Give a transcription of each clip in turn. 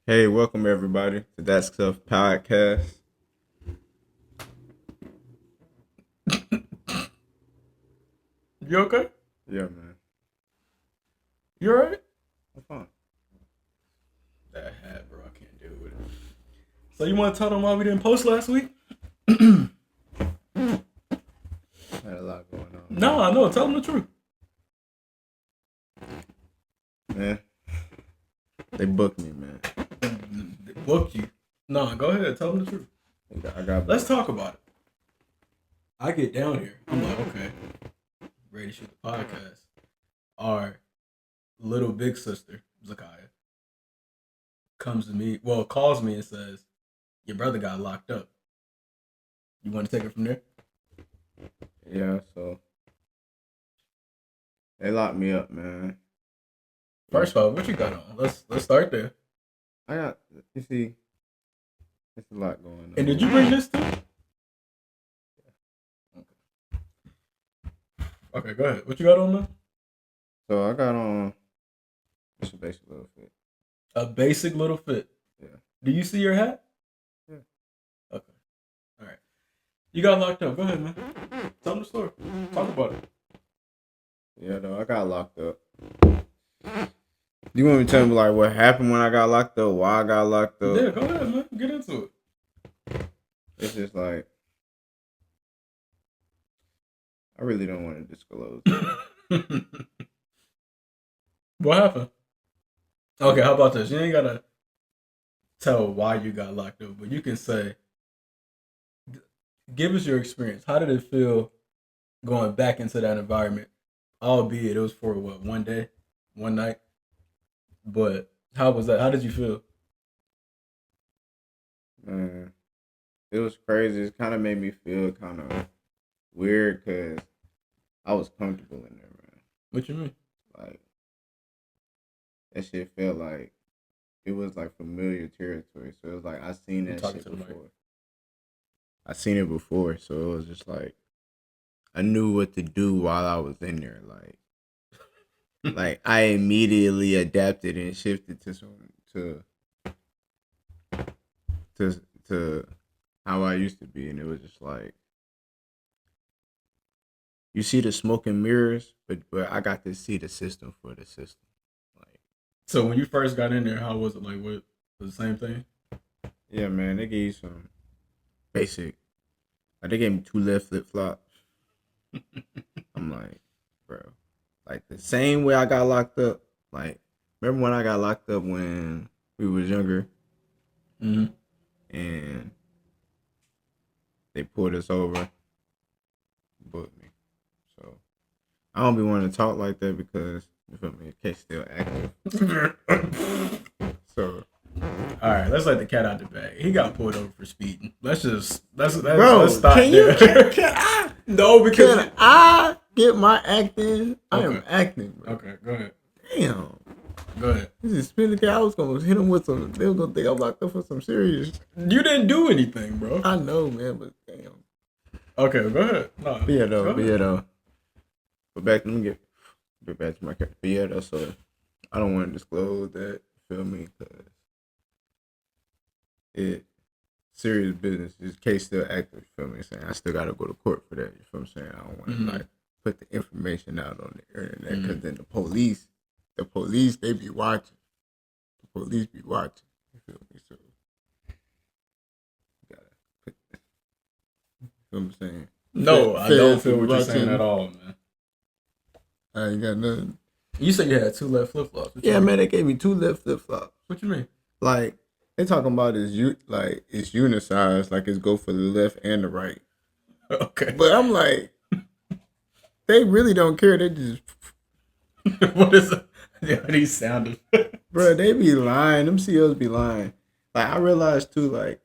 Hey, welcome everybody to That Stuff Podcast. You okay? Yeah, man. You alright? I'm fine. That hat, bro. I can't deal with it. So you want to tell them why we didn't post last week? Had a lot going on, No, I know. Tell them the truth. man. They booked me, man. They booked you. No, go ahead. Tell them the truth. I got Let's booked. talk about it. I get down here. I'm like, okay, ready to shoot the podcast. Our little big sister, Zakaya, comes to me, calls me and says, your brother got locked up. You want to take it from there? Yeah, so they locked me up, man. First of all, what you got on? Let's start there. I got, you see, it's a lot going on. And did you bring this too? Okay, go ahead. What you got on now? So I got on just a basic little fit. A basic little fit. Yeah. Do you see your hat? Yeah. Okay. All right. You got locked up. Go ahead, man. Tell them the story. Talk about it. Yeah, though, I got locked up. You want me to tell me like what happened when I got locked up? Why I got locked up? Yeah, go ahead, man. Get into it. It's just like I really don't want to disclose. What happened? Okay, how about this? You ain't gotta tell why you got locked up, but you can say, give us your experience. How did it feel going back into that environment? Albeit it was for what, one day, one night. But how was that? How did you feel? Man, it was crazy. It kind of made me feel kind of weird because I was comfortable in there, man. What you mean? Like that shit felt like it was like familiar territory. So it was like I seen I'm that talking shit to the mic. before. I seen it before, so it was just like I knew what to do while I was in there. Like I immediately adapted and shifted to to how I used to be, and it was just like you see the smoke and mirrors, but I got to see the system for the system. Like, So when you first got in there, how was it? Like, what was the same thing? yeah, man, they gave you some basic. Like, they gave me two left flip flops. I'm like, bro, like the same way I got locked up. Like, remember when I got locked up when we was younger, Mm-hmm. and they pulled us over, booked me. So I don't be wanting to talk like that because you feel me, the case still active. So, All right, let's let the cat out the bag. He got pulled over for speeding. Let's bro, stop can there. you can I No, because can I get my acting? I am Okay. acting, bro. Okay, go ahead. Damn. Go ahead. This is spin the guy. I was gonna hit him with some. They was gonna think I'm locked up for some serious. You didn't do anything, bro. I know, man, but damn. Okay, go ahead. No, But yeah, though. go But ahead. yeah, though. But back. Let me get back to my character. But yeah, though. So I don't want to disclose that. Feel me? Because it serious business. This case still active. Feel me? Saying I still gotta go to court for that. You feel me? Saying I don't want to Mhm. like put the information out on the internet because Mhm. then the police, they be watching. The police be watching. You feel me? So you gotta put. You know what I'm saying? No, I don't Feds feel be what you're saying watching. at all, man. I ain't got nothing. You said you had two left flip flops. Yeah, man, they gave me two left flip flops. What you mean? Like they talking about is like it's unicized, like it's go for the left and the right. Okay. But I'm like, they really don't care. They just, What is it? Yeah, these sounded. bro, they be lying. Them COs be lying. Like I realized too, like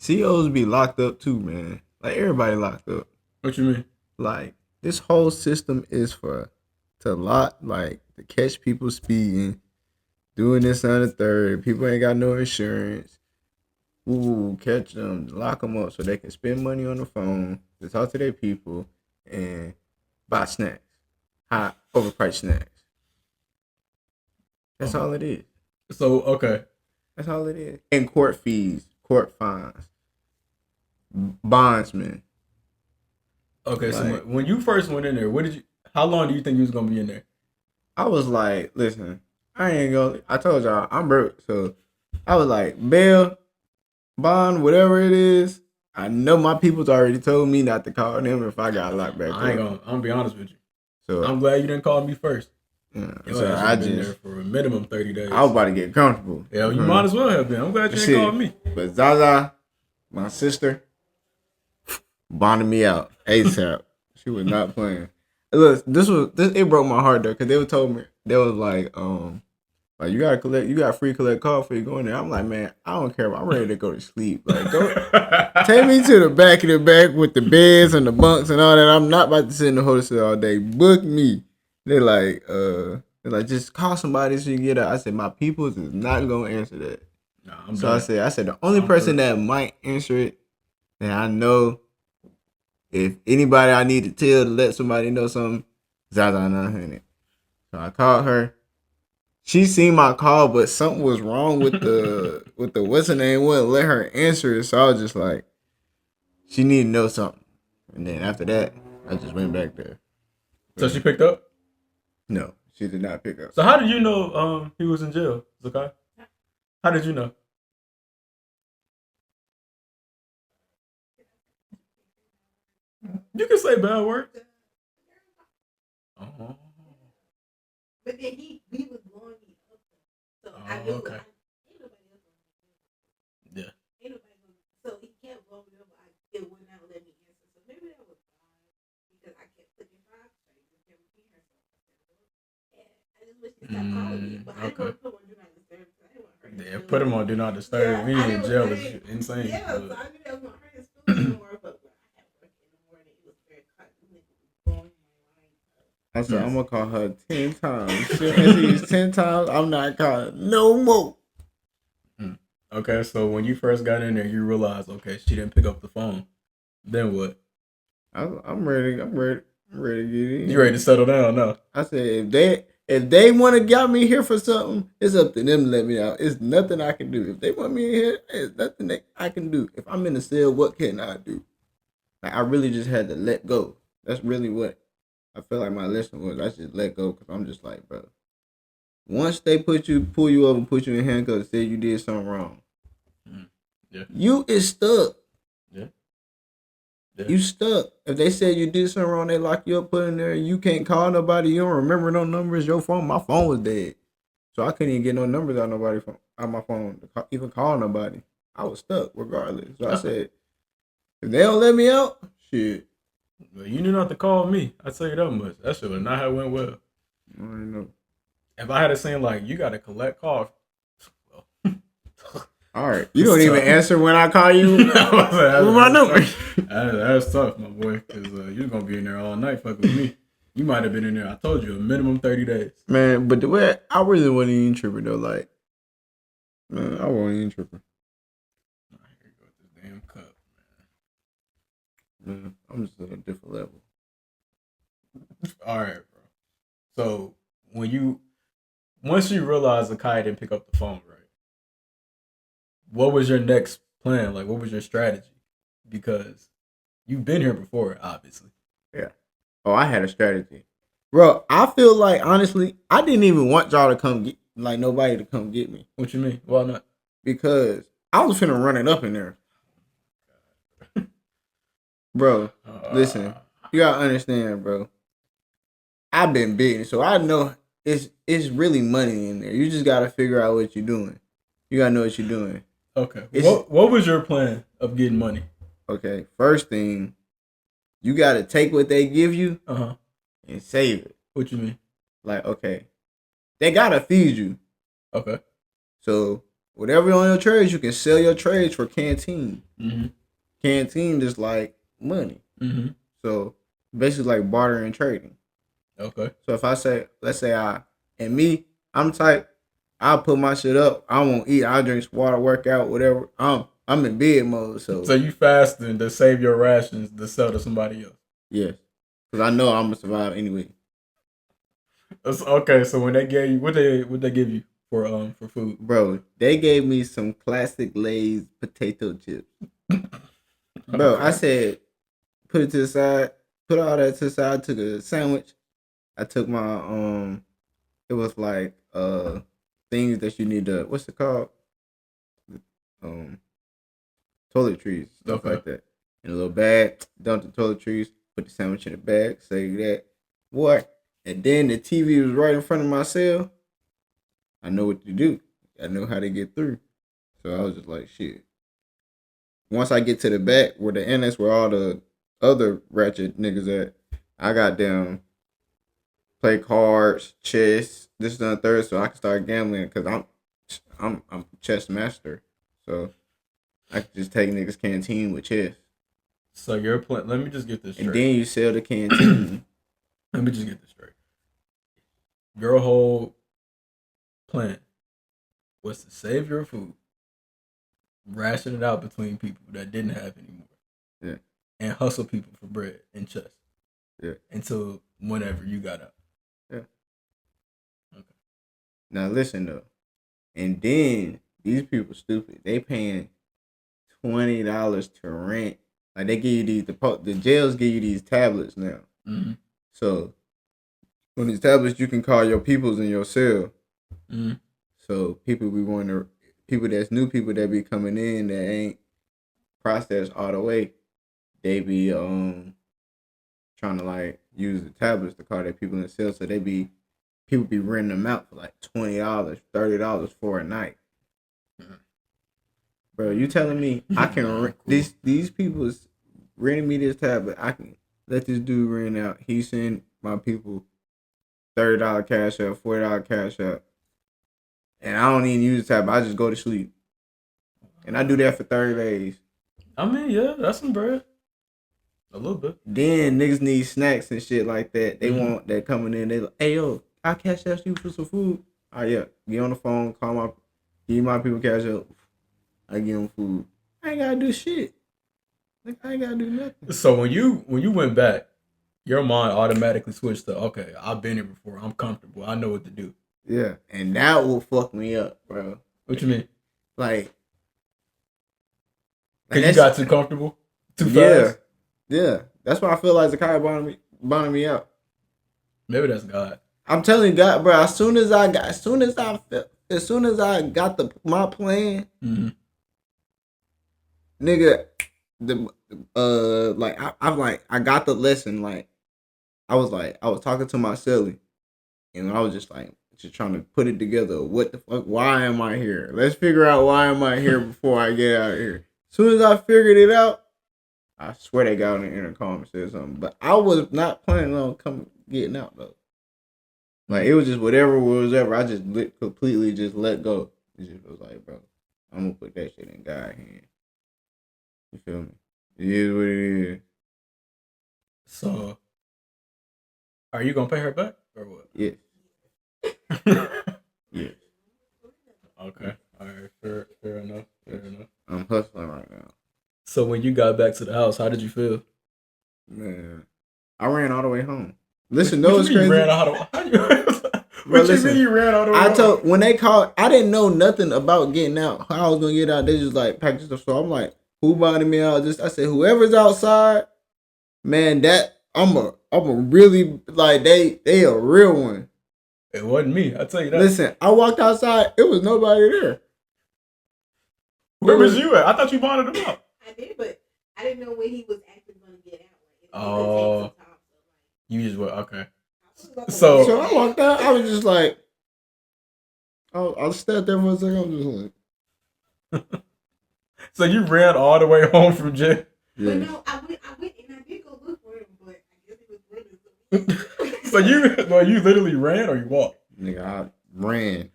COs be locked up too, man. Like everybody locked up. What you mean? Like this whole system is for to lock, like to catch people speeding, doing this on the third. People ain't got no insurance. Ooh, catch them, lock them up so they can spend money on the phone to talk to their people and buy snacks, high overpriced snacks. That's Oh. all it is. So okay, That's all it is. And court fees, court fines, bondsmen. Okay, so Like when you first went in there, what did you? How long do you think you was gonna be in there? I was like, listen, I ain't gonna. I told y'all I'm broke, so I was like, bail, bond, whatever it is. I know my people's already told me not to call them if I got locked back I ain't up. gonna. I'm gonna be honest with you. So I'm glad you didn't call me first. yeah, Your so ass should I have been there just for a minimum 30 I was days. about to get comfortable. Yeah, you might as well have been. I'm glad you didn't call me. But Zaza, my sister, bonded me out ASAP. She was not playing. Look, this it broke my heart though, cause they were told me they was like you got free collect call for you going there. I'm like, man, I don't care. I'm ready to go to sleep. Like, go take me to the back of the back with the beds and the bunks and all that. I'm not about to sit in the hotel all day. Book me. They're like, just call somebody so you can get out. I said, my peoples is not gonna answer that. Nah, I'm So done. I said the only person through. that might answer it, and I know if anybody I need to tell to let somebody know something, Zaza 900. So I called her. She seen my call, but something was wrong with the what's her name wouldn't let her answer it. So I was just like, she need to know something. And then after that, I just went back there. So she picked up. No, she did not pick up. So how did you know he was in jail, Zakai? How did you know? You can say bad words. Oh. But then he was blowing me up. So I knew okay. Ain't nobody else. Yeah. Ain't nobody. So he kept blowing me up. It would not let me answer. So maybe that was God because I kept putting five straight and kept repeating herself. And I just wish he stopped calling me. But I didn't want to put him on do not disturb because I didn't want to hurt his Yeah, feelings. put him on do not disturb. Yeah, We in jail is insane. Yeah, so I knew that was going to hurt his feelings more. But when I had work in the morning, it was very cut. Blowing my mind up. I said, I'm going to call her 10 times. She'll answer you 10 times. I'm not calling no more. Okay, so when you first got in there, you realized, okay, she didn't pick up the phone. Then what? I'm ready. I'm ready to get in. You ready to settle down now? I said, if they want to get me here for something, it's up to them to let me out. It's nothing I can do. If they want me in here, it's nothing that I can do. If I'm in the cell, what can I do? Like, I really just had to let go. That's really what I feel like my lesson was. I just let go because I'm just like, bro. Once they pull you over, and put you in handcuffs, say you did something wrong. Yeah. You is stuck. Yeah. You stuck. If they said you did something wrong, they lock you up, put in there. You can't call nobody. You don't remember no numbers. Your phone, my phone was dead, so I couldn't even get no numbers out my phone to even call nobody. I was stuck regardless. So I said, if they don't let me out, shit. Well, you knew not to call me. I tell you that much. That shit would not have went well. I don't know. If I had a saying like, you got to collect calls. Well, all right, you don't even answer when I call you with my number. That's tough, my boy, because you're gonna be in there all night fucking with me. You might have been in there. I told you a minimum 30 days. Man, but the way I really wasn't even tripping though. Like, man, I wasn't even tripping. All right, here you go with this damn cup, Man, I'm just at a different level. All right, bro. So once you realized Zakai didn't pick up the phone, right? What was your next plan? Like, what was your strategy? Because you've been here before, obviously. Yeah. Oh, I had a strategy, bro. I feel like honestly, I didn't even want y'all to come get nobody to come get me. What you mean? Why not? Because I was finna run it up in there, bro. Listen, you gotta understand, bro. I've been big, so I know it's really money in there. You just gotta figure out what you're doing. You gotta know what you're doing. Okay. What was your plan of getting money? Okay, first thing, you gotta take what they give you and save it. What you mean? Like, okay, they gotta feed you. Okay. So whatever on your trades, you can sell your trades for canteen. Mm-hmm. Canteen is like money. Mm-hmm. So basically like bartering and trading. Okay. So if I say, let's say I'm type, I'll put my shit up. I won't eat. I'll drink water, work out, whatever. I'm in bed mode. So you fasting to save your rations to sell to somebody else. yes, because I know I'm gonna survive anyway. Okay, so when they gave you, what they give you? for food. Bro, they gave me some classic Lay's potato chips. Bro, Okay. I said, put it to the side. Put all that to the side. Took a sandwich. I took my it was like things that you need to, what's it called? Um Toiletries, stuff Okay. like that. In a little bag, dumped the toiletries, put the sandwich in the bag, say that. Boy. And then the TV was right in front of my cell. I know what to do. I know how to get through. So I was just like, shit. Once I get to the back where the annex where all the other ratchet niggas at, I got them play cards, chess, this and the third, so I can start gambling because I'm chess master. So I can just take niggas canteen with chess. So your plan. Let me just get this straight. And then you sell the canteen. Let me just get this straight. Your whole plan was to save your food, ration it out between people that didn't have anymore. Yeah. And hustle people for bread and chess. Yeah. Until whenever you got out. Yeah. Okay. Now listen though. And then these people stupid. They paying $20 to rent. Like they give you the jails give you these tablets now. Mm-hmm. So on these tablets you can call your peoples in your cell. Mm-hmm. So people that's new people that be coming in that ain't processed all the way, they be trying to like use the tablets to call their people in the cell. So people be renting them out for like $20, $30 for a night. Bro, you telling me I can rent these people's renting me this tablet? I can let this dude rent out. He send my people $30 cash out, $40 cash out, and I don't even use the tablet. I just go to sleep, and I do that for 30 days. I mean, yeah, that's some bread. A little bit. Then niggas need snacks and shit like that. They want that coming in. They like, hey yo, I cash out you for some food. Oh yeah, get on the phone, give my people cash out. I give them food. I ain't gotta do shit. Like I ain't gotta do nothing. So when you went back, your mind automatically switched to, okay, I've been here before. I'm comfortable. I know what to do. Yeah, and that will fuck me up, bro. What you mean? Like, Because you got too comfortable, too fast. Yeah. That's why I feel like Zakiah bonding me out. Maybe that's God. I'm telling you, God, bro. As soon as I got my plan, mm-hmm. nigga, I got the lesson. Like, I was talking to my celly, and I was just trying to put it together. What the fuck? Why am I here? Let's figure out why am I here before I get out of here. As soon as I figured it out, I swear they got on the intercom and said something. But I was not planning on getting out though. Like it was just whatever was ever. I just completely just let go. It just was like, bro, I'm gonna put that shit in God's hand. You feel me? It is what it is. So, are you gonna pay her back or what? Yes. Yes. Okay. All right. Fair enough. I'm hustling right now. So when you got back to the house, how did you feel? Man, I ran all the way home. Listen, what it's crazy. You ran out of, what you mean you ran all the way home? When they called, I didn't know nothing about getting out. How I was gonna get out, they just like packed stuff. So I'm like, who bonded me out? I said, whoever's outside, man, that I'm a really like they a real one. It wasn't me. I tell you that. Listen, I walked outside. It was nobody there. Where was you at? I thought you bonded him out. I did, but I didn't know when he was actually going to get out. Oh, you just went okay. So I walked out. I was just like, I stepped there for a second. I was just like, so you ran all the way home from jail? Yeah. But no, I went and I did go look for him, but I guess he was running. So you literally ran or you walked? Nigga, I ran.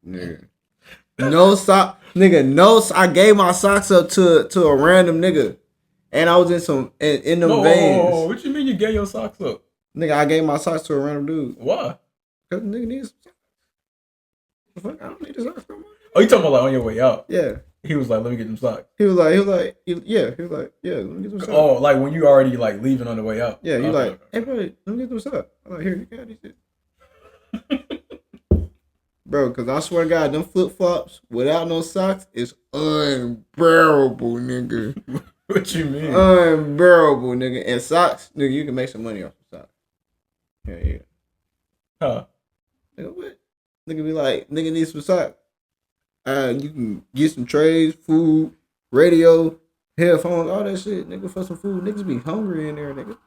Nigga. No sock, nigga. No, I gave my socks up to a random nigga, and I was in them vans. What you mean you gave your socks up? Nigga, I gave my socks to a random dude. Why? Cause nigga needs some socks. Fuck, I don't need the socks no more. Oh, you talking about like on your way out? Yeah. He was like, let me get them socks. He was like, yeah, let me get them socks. Oh, like when you already like leaving on the way out. Yeah, you hey bro, let me get them socks. I'm like, here, you got these shit. Bro, because I swear to God, them flip-flops without no socks is unbearable, nigga. What you mean? Unbearable, nigga. And socks, nigga, you can make some money off of socks. Yeah. Huh? Nigga, what? Nigga be like, nigga need some socks. You can get some trays, food, radio, headphones, all that shit, nigga, for some food. Niggas be hungry in there, nigga.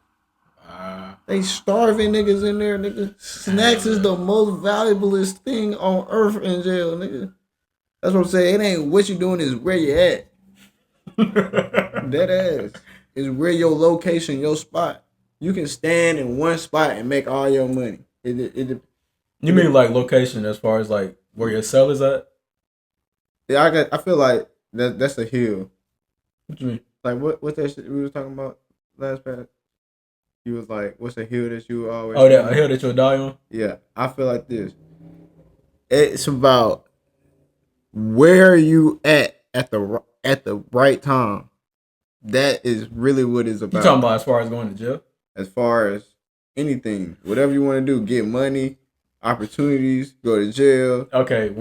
They starving niggas in there, nigga. Snacks is the most valuablest thing on earth in jail, nigga. That's what I'm saying. It ain't what you doing, is where you at. Dead ass. Is where your location, your spot. You can stand in one spot and make all your money. You mean like location as far as like where your cell is at? Yeah, I feel like that's a hill. What you mean? Like what that shit we was talking about last part? You was like, what's a hill that you always? Oh, that a hill that you'll die on? Yeah, I feel like this. It's about where you at the right time. That is really what it's about. You talking about as far as going to jail? As far as anything, whatever you want to do, get money, opportunities, go to jail. Okay,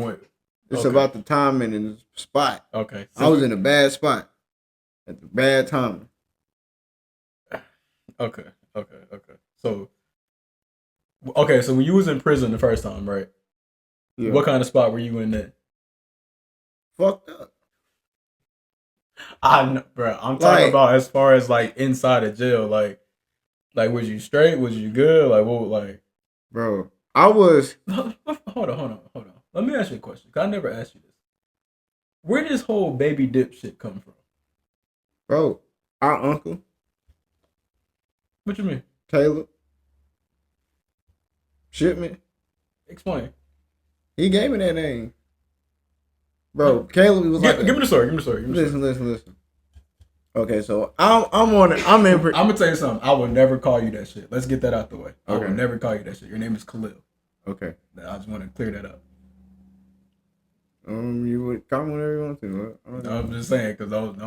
it's about the timing and the spot. Okay, so I was in a bad spot at the bad time. Okay. So when you was in prison the first time, right? Yeah. What kind of spot were you in then? Fucked up. I know, bro. I'm talking about as far as like inside of jail, like was you straight? Was you good? Like what? Like, bro, I was. Hold on. Let me ask you a question. 'Cause I never asked you this. Where did this whole baby dip shit come from? Bro, our uncle. What you mean? Caleb. Shipment. Explain. He gave me that name. Bro, Caleb was like... Give me the story. Listen. Okay, so I'm gonna tell you something. I will never call you that shit. Let's get that out the way. Okay. I will never call you that shit. Your name is Khalil. Okay. I just want to clear that up. You would call me whenever you want to. No, I'm just saying, because don't,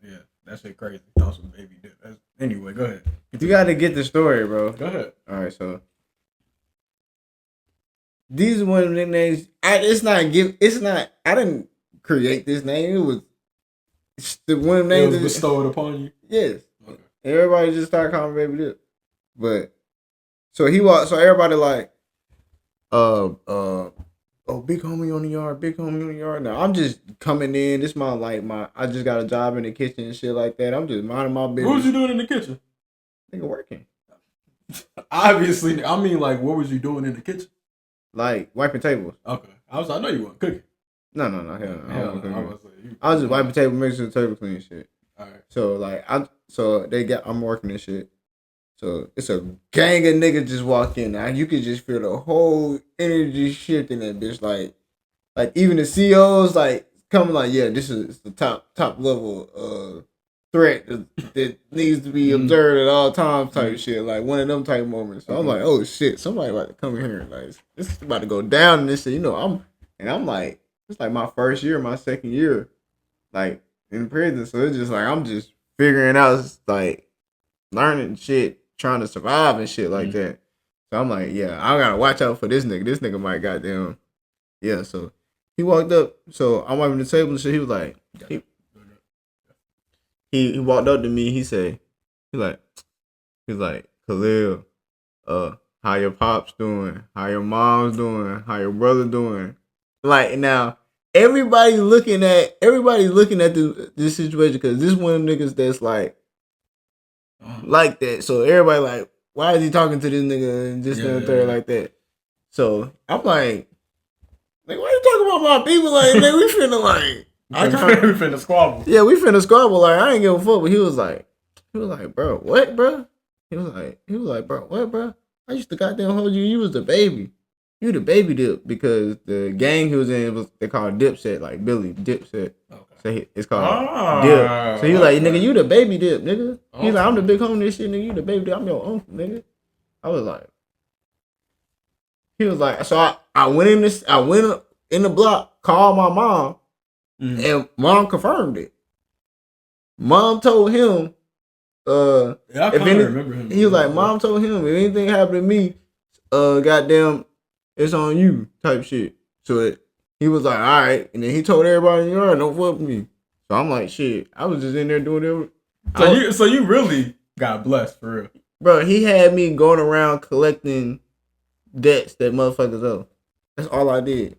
yeah, that shit crazy. Don't some baby dip. Anyway, go ahead. You got to get the story, bro. Go ahead. All right, so these are one of the names. I didn't create this name. It was the one name that was bestowed upon you. Yes. Okay. Everybody just started calling me Baby Dip. But so everybody like, big homie on the yard. Now I'm just coming in. This I just got a job in the kitchen and shit like that. I'm just minding my business. What was you doing in the kitchen? Nigga, working. Obviously, I mean, like, what was you doing in the kitchen? Like wiping tables. Okay, I know you weren't cooking. No, hell no. I was just wiping table, making sure the table clean shit. All right. So I'm working and shit. So it's a gang of niggas just walk in. Now you could just feel the whole energy shift in that bitch. Like even the CEOs like coming like, yeah, this is the top level threat that needs to be observed at all times type shit. Like one of them type moments. So I'm like, oh shit, somebody about to come in here. Like this is about to go down and this shit. I'm like, it's like my first year, my second year, like in prison. So it's just like I'm just figuring out, like learning shit, trying to survive and shit like that. So I'm like, yeah, I gotta watch out for this nigga. This nigga might goddamn, yeah. So he walked up. So I'm wiping the table and shit. He was like, he walked up to me. He's like, Khalil, how your pops doing? How your mom's doing? How your brother doing? Like now, everybody's looking at this situation because this one of them niggas that's like that. So everybody like, why is he talking to this nigga and this and the third like that? So I'm like, why you talking about my people? Like, nigga, we finna like, we finna squabble. Yeah, we finna squabble. Like, I ain't give a fuck. But he was like, bro, what, bro? He was like, bro, what, bro? I used to goddamn hold you. You was the baby. You the baby dip because the gang he was in they called Dipset, like Billy Dipset. Okay. So it's called Dip. So he was like, nigga, you the baby dip, nigga. He's like, I'm the big homie, this shit, nigga. You the baby dip. I'm your uncle, nigga. I was like, he was like, so I went in the block, called my mom, and mom confirmed it. Mom told him, I remember him. He was like, mom told him if anything happened to me, goddamn, it's on you type shit. So he was like, all right, and then he told everybody in the yard, don't fuck with me. So I'm like, shit, I was just in there doing it. So you really got blessed for real, bro. He had me going around collecting debts that motherfuckers owe. That's all I did.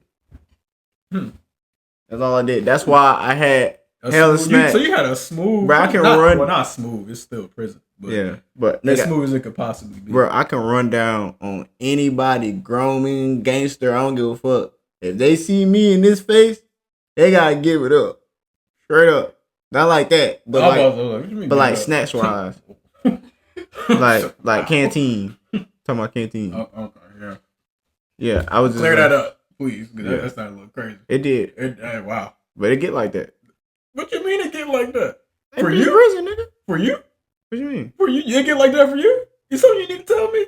That's all I did. That's why I had hell of snatch. So you had a smooth. Bro, I can run. Well, not smooth. It's still prison. But yeah, but as smooth as it could possibly be. Bro, I can run down on anybody, grown man, gangster. I don't give a fuck. If they see me in this face, they gotta give it up, straight up. Not like that, but like snatch wise, like canteen. Talking about canteen. Okay, yeah. Yeah, I was just clear that up, please. Yeah. That's not a little crazy. It did. Wow. But it get like that. What you mean it get like that? For you? Prison, nigga? For you? What you mean? For you? It get like that for you? It's something you need to tell me?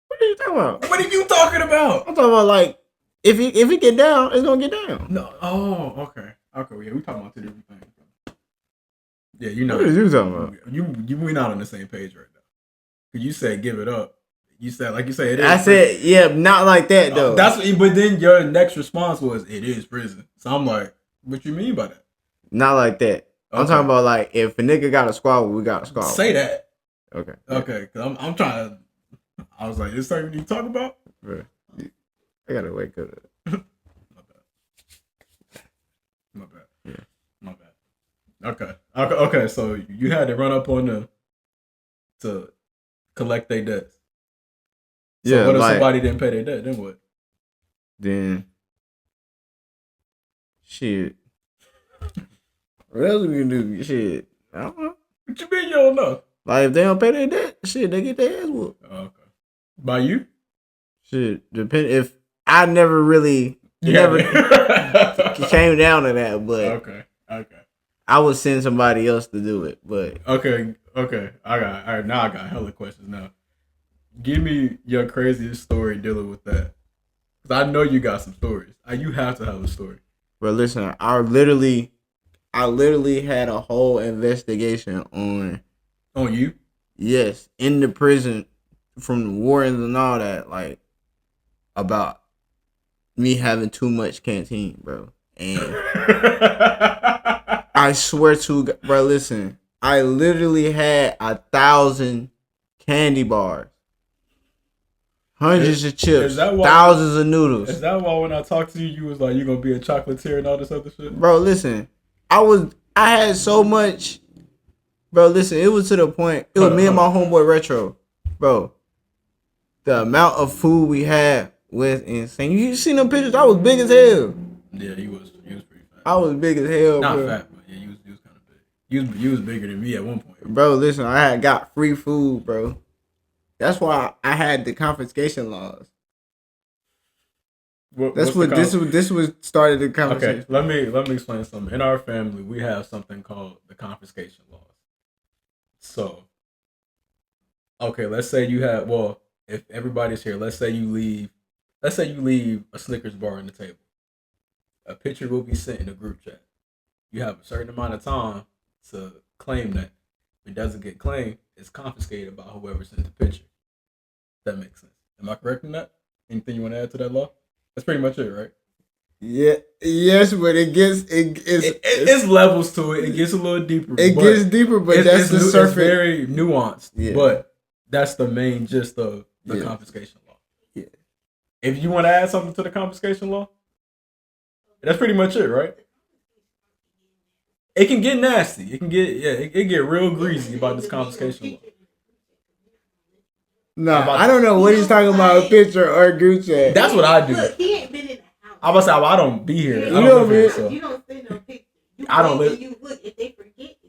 What are you talking about? What are you talking about? I'm talking about like if it get down, it's gonna get down. No. Oh, okay. Okay, yeah, we talking about two different things. Yeah, you know. What are you talking about? We not on the same page right now. You said give it up. You said it is. I said yeah, not like that though. But then your next response was it is prison. So I'm like, what you mean by that? Not like that. Okay. I'm talking about like if a nigga got a squabble, we got a squabble. Say that. Okay. Okay, cause I'm trying to. I was like, is something you need to talk about? Bro, I gotta wake up. My bad. Yeah. My bad. Okay. So you had to run up on them to collect their debts. So yeah. What if somebody didn't pay their debt? Then what? Then shit. What else we can do? Shit. I don't know. What you mean you don't know? Like if they don't pay their debt, shit, they get their ass whooped. Okay. By you? Shit. Depend if I never really never came down to that, but okay. I would send somebody else to do it, but okay. Now I got hella questions now. Give me your craziest story dealing with that. Cause I know you got some stories. You have to have a story. But listen, I literally had a whole investigation on you. Yes, in the prison from the wardens and all that, like about me having too much canteen, bro. And I swear to God, bro, listen, I literally had 1,000 candy bars, hundreds of chips, thousands of noodles. Is that why when I talked to you, you was like, you gonna be a chocolatier and all this other shit? Bro, listen, I had so much. Bro, listen, it was to the point. It was me and my homeboy Retro. Bro, the amount of food we had was insane. You seen them pictures? I was big as hell. Yeah, he was pretty fat. I was big as hell, Not bro. fat, but yeah, he was kind of big. You was bigger than me at one point. Bro, listen, I had got free food, bro. That's why I had the confiscation laws. This was started the conversation. Okay, let me explain something. In our family, we have something called the confiscation laws. So, okay, let's say you have, if everybody's here, let's say you leave a Snickers bar on the table. A picture will be sent in a group chat. You have a certain amount of time to claim that. If it doesn't get claimed, it's confiscated by whoever sent the picture. That makes sense. Am I correct in that? Anything you want to add to that law? That's pretty much it, right? Yeah, yes, but it's levels to it. It gets a little deeper. It gets deeper, but that's the surface. It's very nuanced. Yeah. But that's the main gist of the confiscation law. Yeah. If you want to add something to the confiscation law, that's pretty much it, right? It can get nasty. It can get real greasy about this confiscation law. No, I don't know what he's talking about, a picture or a group chat. That's what I do. Look, he ain't been in the house. I'm about to say, I don't be here. You don't send no picture. I don't live. You look, if they forget it.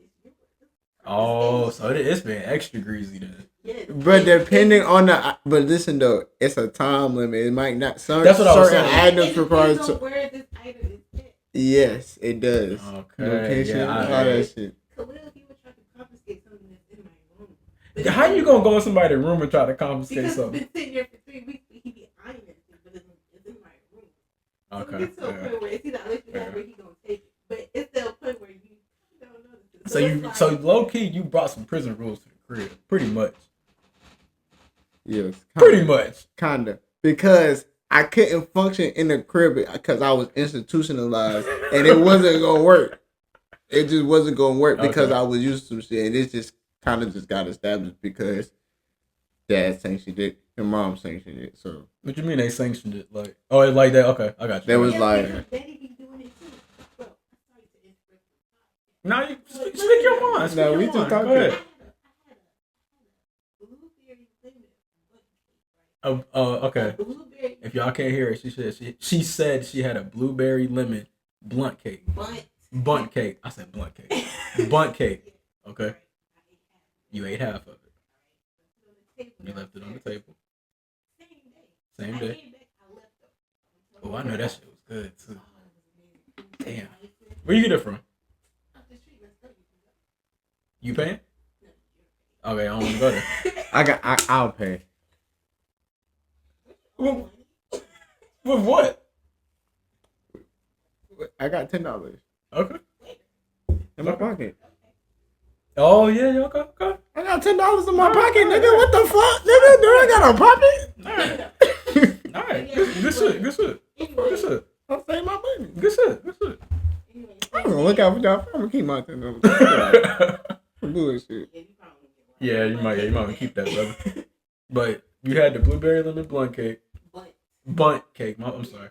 Oh, so it's been extra greasy then. Yes. But depending on but listen though, it's a time limit. It might not. That's what I was saying. Items requires to where this item is at. Yes, it does. Okay. Location, all that shit. So what if he would try to confiscate something that's in my room? But how you gonna go in somebody's room and try to confiscate something? Because it's been sitting there for 3 weeks, but he be eyeing everything, but it's in my room. So Okay. it gets to a point where it's either I let you have where he gonna take it, but it's still a point where you don't notice it. So low key, you brought some prison rules to the crib, pretty much. Yes, pretty much, kinda, because I couldn't function in the crib because I was institutionalized, and it wasn't gonna work. It just wasn't gonna work because I was used to some shit, and it just kind of just got established because dad sanctioned it and mom sanctioned it. So what you mean they sanctioned it? Like, oh, it's like that? Okay, I got you. That was like, no, you speak your mind. No, we just talking. Go ahead. Okay. If y'all can't hear it, she said she had a blueberry lemon blunt cake. Bunt cake. I said blunt cake. Bunt cake. Okay. You ate half of it. You left it on the table. Same day. Oh, I know that shit was good too. Damn. Where you get it from? You paying? Okay, I don't want to go there. I'll pay. With what? I got $10. Okay. In my pocket. Oh yeah, okay. I got $10 in my pocket, nigga. What the fuck, nigga? Do I got a pocket? All right. Good shit. I'll save my money. Good shit. I'm gonna look out for y'all. I'm gonna keep my $10. Bullshit. Yeah, you might want to keep that, brother. But you had the blueberry lemon blunt cake. Bunt cake. I'm sorry.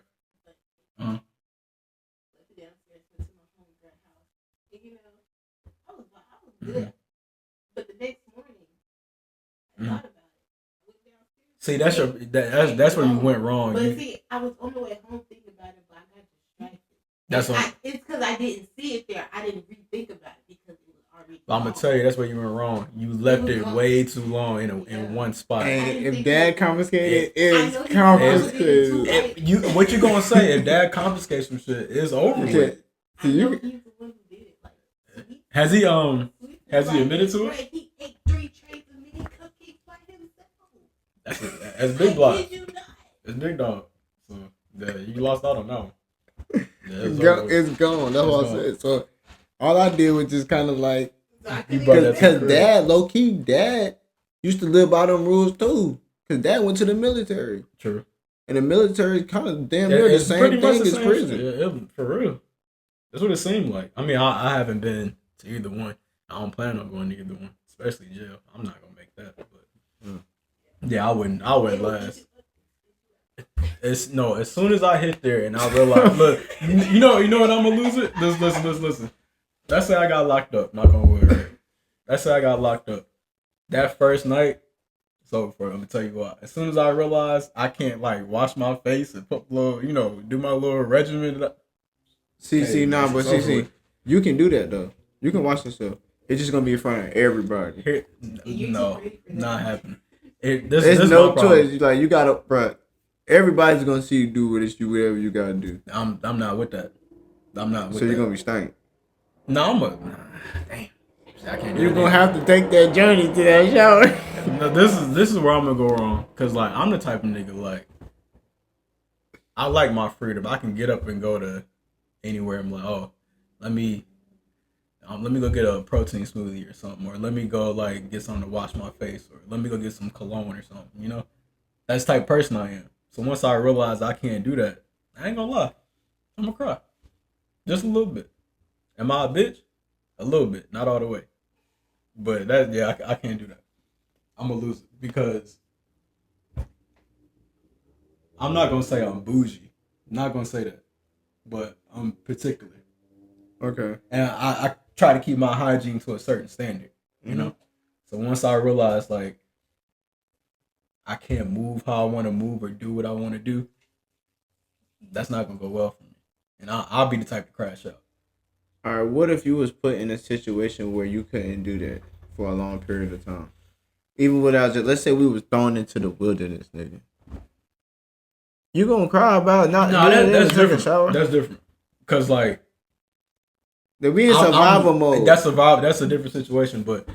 Uh-huh. Mm-hmm. But the next morning, I thought about it. See, that's where you went wrong. But see, I was on the way home thinking about it, but I got distracted. It's because I didn't see it there. I didn't rethink about it because it was already. I'm gonna tell you, that's where you went wrong. You left it way too long in one spot. And if dad confiscated, it's confiscated. What you gonna say if dad confiscates some shit? It's over with. Has he admitted to it? He ate 3 trays of mini cupcakes by himself. That's big block. It's big dog. So you lost out on that one. Yeah, it's gone. That's what I said. So all I did was just kind of like, because dad used to live by them rules too. Because dad went to the military. True. And the military is kind of damn near the same thing as prison. Yeah, for real. That's what it seemed like. I mean, I haven't been to either one. I don't plan on going to either one, especially jail. I'm not gonna make that, but yeah, I wouldn't last. As soon as I hit there and I realize, look, you know what I'm gonna lose it. Listen. Let's say I got locked up. Not gonna worry. Right? Let's say I got locked up. That first night, it's over for. I'm gonna tell you what. As soon as I realize I can't like wash my face and put little, do my little regimen. But you can do that though. You can wash yourself. It's just gonna be in front of everybody. No, not happening. There's no choice. Like you gotta, bro. Everybody's gonna see you do whatever you gotta do. I'm not with that. I'm not with that. So you're gonna be stank. No, damn. I can't. You're gonna have to take that journey to that shower. No, this is where I'm gonna go wrong. Cause like I'm the type of nigga like I like my freedom. I can get up and go to anywhere. I'm like, oh, let me go get a protein smoothie or something, or let me go like get something to wash my face, or let me go get some cologne or something. That's the type of person I am. So once I realize I can't do that, I ain't gonna lie, I'm gonna cry, just a little bit. Am I a bitch? A little bit, not all the way, but I can't do that. I'm gonna lose it because I'm not gonna say I'm bougie. I'm not gonna say that, but I'm particular. Okay. And I try to keep my hygiene to a certain standard, you know? So once I realize, like, I can't move how I want to move or do what I want to do, that's not going to go well for me. And I'll be the type to crash out. All right, what if you was put in a situation where you couldn't do that for a long period of time? Even without let's say we was thrown into the wilderness, nigga. You going to cry about not that's different. Shower? That's different. Because, like, we in survival mode. That's a different situation. But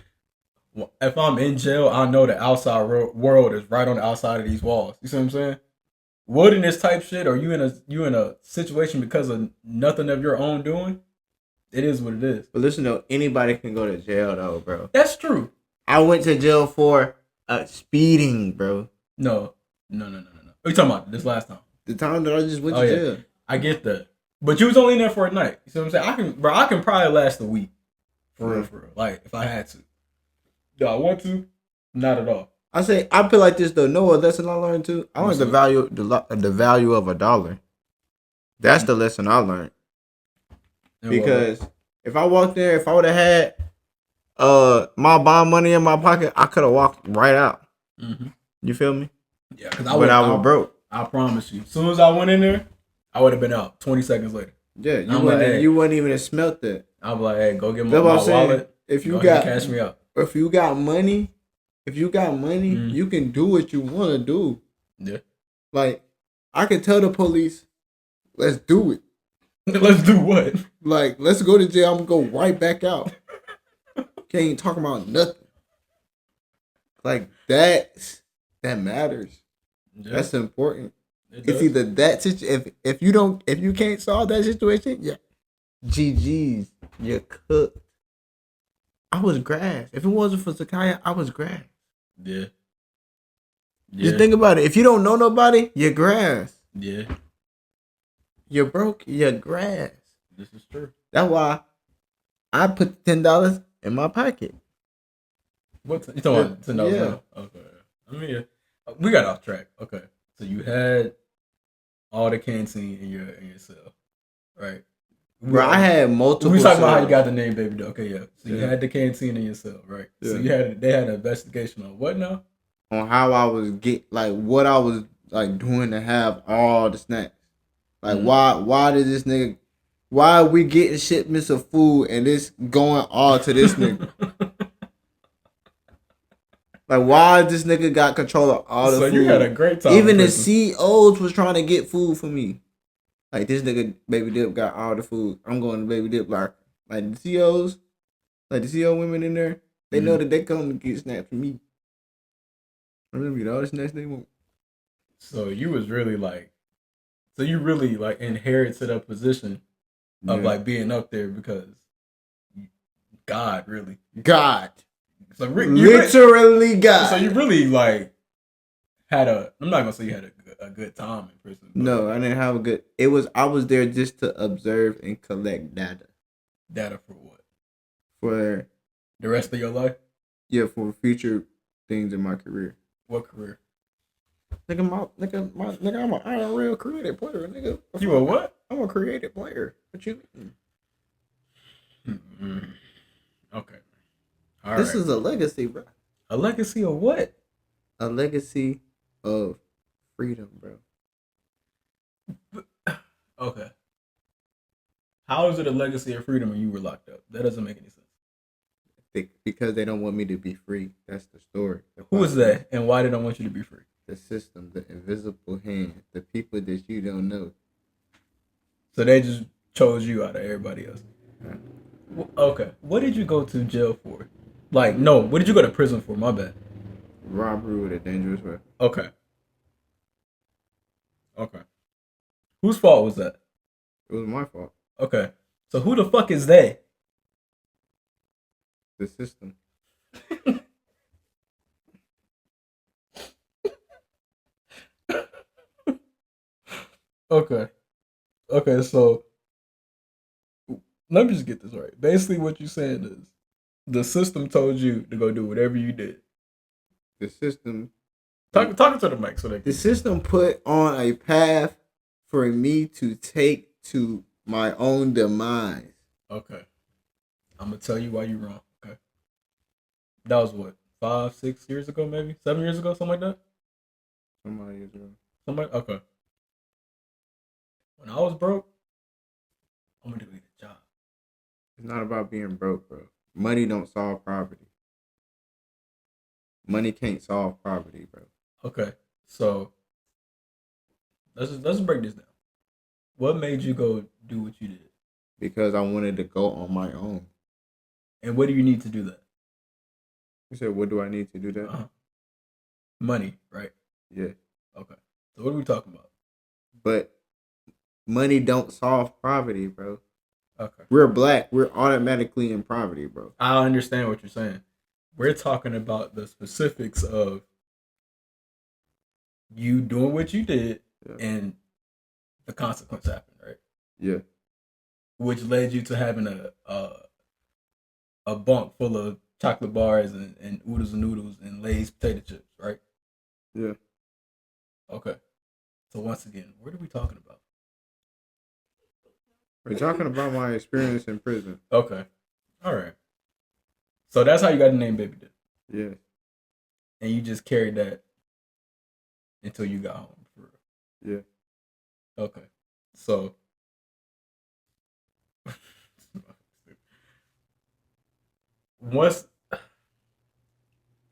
if I'm in jail, I know the outside world is right on the outside of these walls. You see what I'm saying? Wilderness type shit, or you in a situation because of nothing of your own doing. It is what it is. But listen though, anybody can go to jail though, bro. That's true. I went to jail for speeding, bro. No. What are you talking about? This last time? the time that I just went Oh, to yeah. jail. I get that. But you was only in there for a night. You see what I'm saying? I can probably last a week. For real. Like, if I had to. Do I want to? Not at all. I feel like this though. No, what lesson I learned too. I learned the value of $1. That's the lesson I learned. Because if I walked there, if I would have had my bond money in my pocket, I could have walked right out. Mm-hmm. You feel me? Yeah, because I was broke. I promise you. As soon as I went in there, I would have been out 20 seconds later. Yeah, you wouldn't even have smelt that. I'm like, hey, go get my wallet. If you got cash me out. If you got money, you can do what you want to do. Yeah. Like, I can tell the police, let's do it. Let's do what? Like, let's go to jail. I'm going to go right back out. Can't talk about nothing. Like, that matters. Yeah. That's important. It's either that situation. If you can't solve that situation, yeah. GG's. You're cooked. I was grass. If it wasn't for Zakaya, I was grass. Yeah. Just think about it. If you don't know nobody, you're grass. Yeah. You're broke, you're grass. This is true. That's why I put $10 in my pocket. What you talking about? $10? Yeah. Okay. I mean, we got off track. Okay. So you had all the canteen in your cell, right? Bro, I had multiple. We talking about how you got the name Baby Doe. Okay, yeah. So you had the canteen in your cell, right? Yeah. So they had an investigation on what now? On how I was what I was doing to have all the snacks. Like why did this nigga? Why are we getting shipments of food and this going all to this nigga? Like, why this nigga got control of all the food? So you had a great time. Even the CEOs was trying to get food for me. Like, this nigga Baby Dip got all the food. I'm going to Baby Dip. Like the CEOs, like the CEO women in there, they know that they come to get snacks from me. I'm gonna get all the snacks they want. So you really inherited a position of being up there because God. So literally God. So you really had I'm not gonna say you had a good time in prison. No, I didn't have a good. I was there just to observe and collect data. Data for what? For the rest of your life? Yeah, for future things in my career. What career? Nigga, I'm a real creative player, nigga. You a what? I'm a creative player. What you mean? Mm-hmm. Okay. All this is a legacy, bro. A legacy of what? A legacy of freedom, bro. Okay. How is it a legacy of freedom when you were locked up? That doesn't make any sense. Because they don't want me to be free. That's the story. Who is that, and why they don't want you to be free? The system, the invisible hand, the people that you don't know. So they just chose you out of everybody else. Yeah. Okay. What did you go to jail for? What did you go to prison for? My bad. Robbery with a dangerous weapon. Okay. Whose fault was that? It was my fault. Okay. So who the fuck is they? The system. Okay, so let me just get this right. Basically what you're saying is the system told you to go do whatever you did. The system talking to the mic so they can... The system put on a path for me to take to my own demise. Okay. I'm gonna tell you why you're wrong. Okay. That was what, 5, 6 years ago, maybe 7 years ago, something like that. Okay. When I was broke, I'm gonna do a job. It's not about being broke, bro. Money don't solve poverty. Money can't solve poverty, bro. Okay, so let's break this down. What made you go do what you did? Because I wanted to go on my own. And what do you need to do that? You said, what do I need to do that? Money, right? Yeah. Okay. So what are we talking about? But money don't solve poverty, bro. Okay. We're black. We're automatically in poverty, bro. I understand what you're saying. We're talking about the specifics of you doing what you did and a consequence happened, right? Yeah. Which led you to having a bunk full of chocolate bars and oodles and noodles and Lay's potato chips, right? Yeah. Okay. So once again, what are we talking about? We're talking about my experience in prison. Okay. All right. So that's how you got the name Baby Dip. Yeah. And you just carried that until you got home for real. Yeah. Okay. So once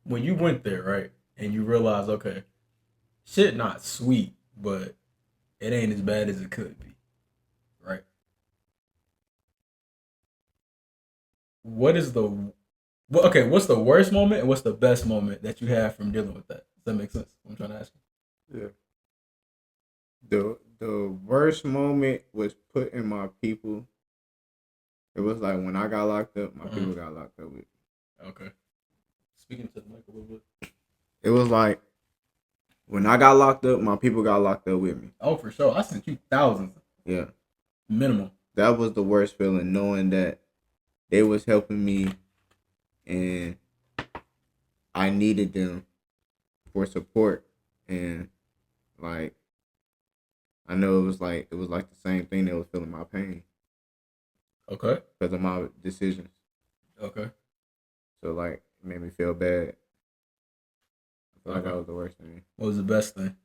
when you went there, right, and you realize, okay, shit not sweet, but it ain't as bad as it could be, right? What is the okay, what's the worst moment and what's the best moment that you have from dealing with that? Does that make sense? I'm trying to ask Yeah. The worst moment was putting my people. It was like when I got locked up, my people got locked up with me. Okay. Speaking to the mic a little bit. It was like when I got locked up, my people got locked up with me. Oh, for sure. I sent you thousands. Yeah. Minimum. That was the worst feeling, knowing that they was helping me and I needed them for support, and like I know it was like the same thing. They was feeling my pain Okay. because of my decisions. Okay. So like it made me feel bad. I feel like Okay. that was the worst thing. What was the best thing?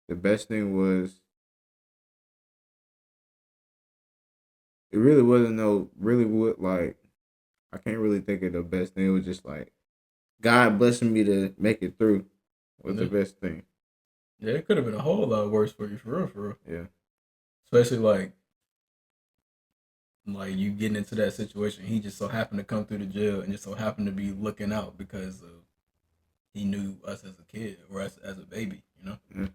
The best thing was it really wasn't like I can't really think of the best thing. It was just like God blessing me to make it through was the best thing. Yeah, it could have been a whole lot worse for you, for real, for real. Yeah. Especially like you getting into that situation. He just so happened to come through the jail and just so happened to be looking out because of he knew us as a kid or us as a baby. You know, Yeah.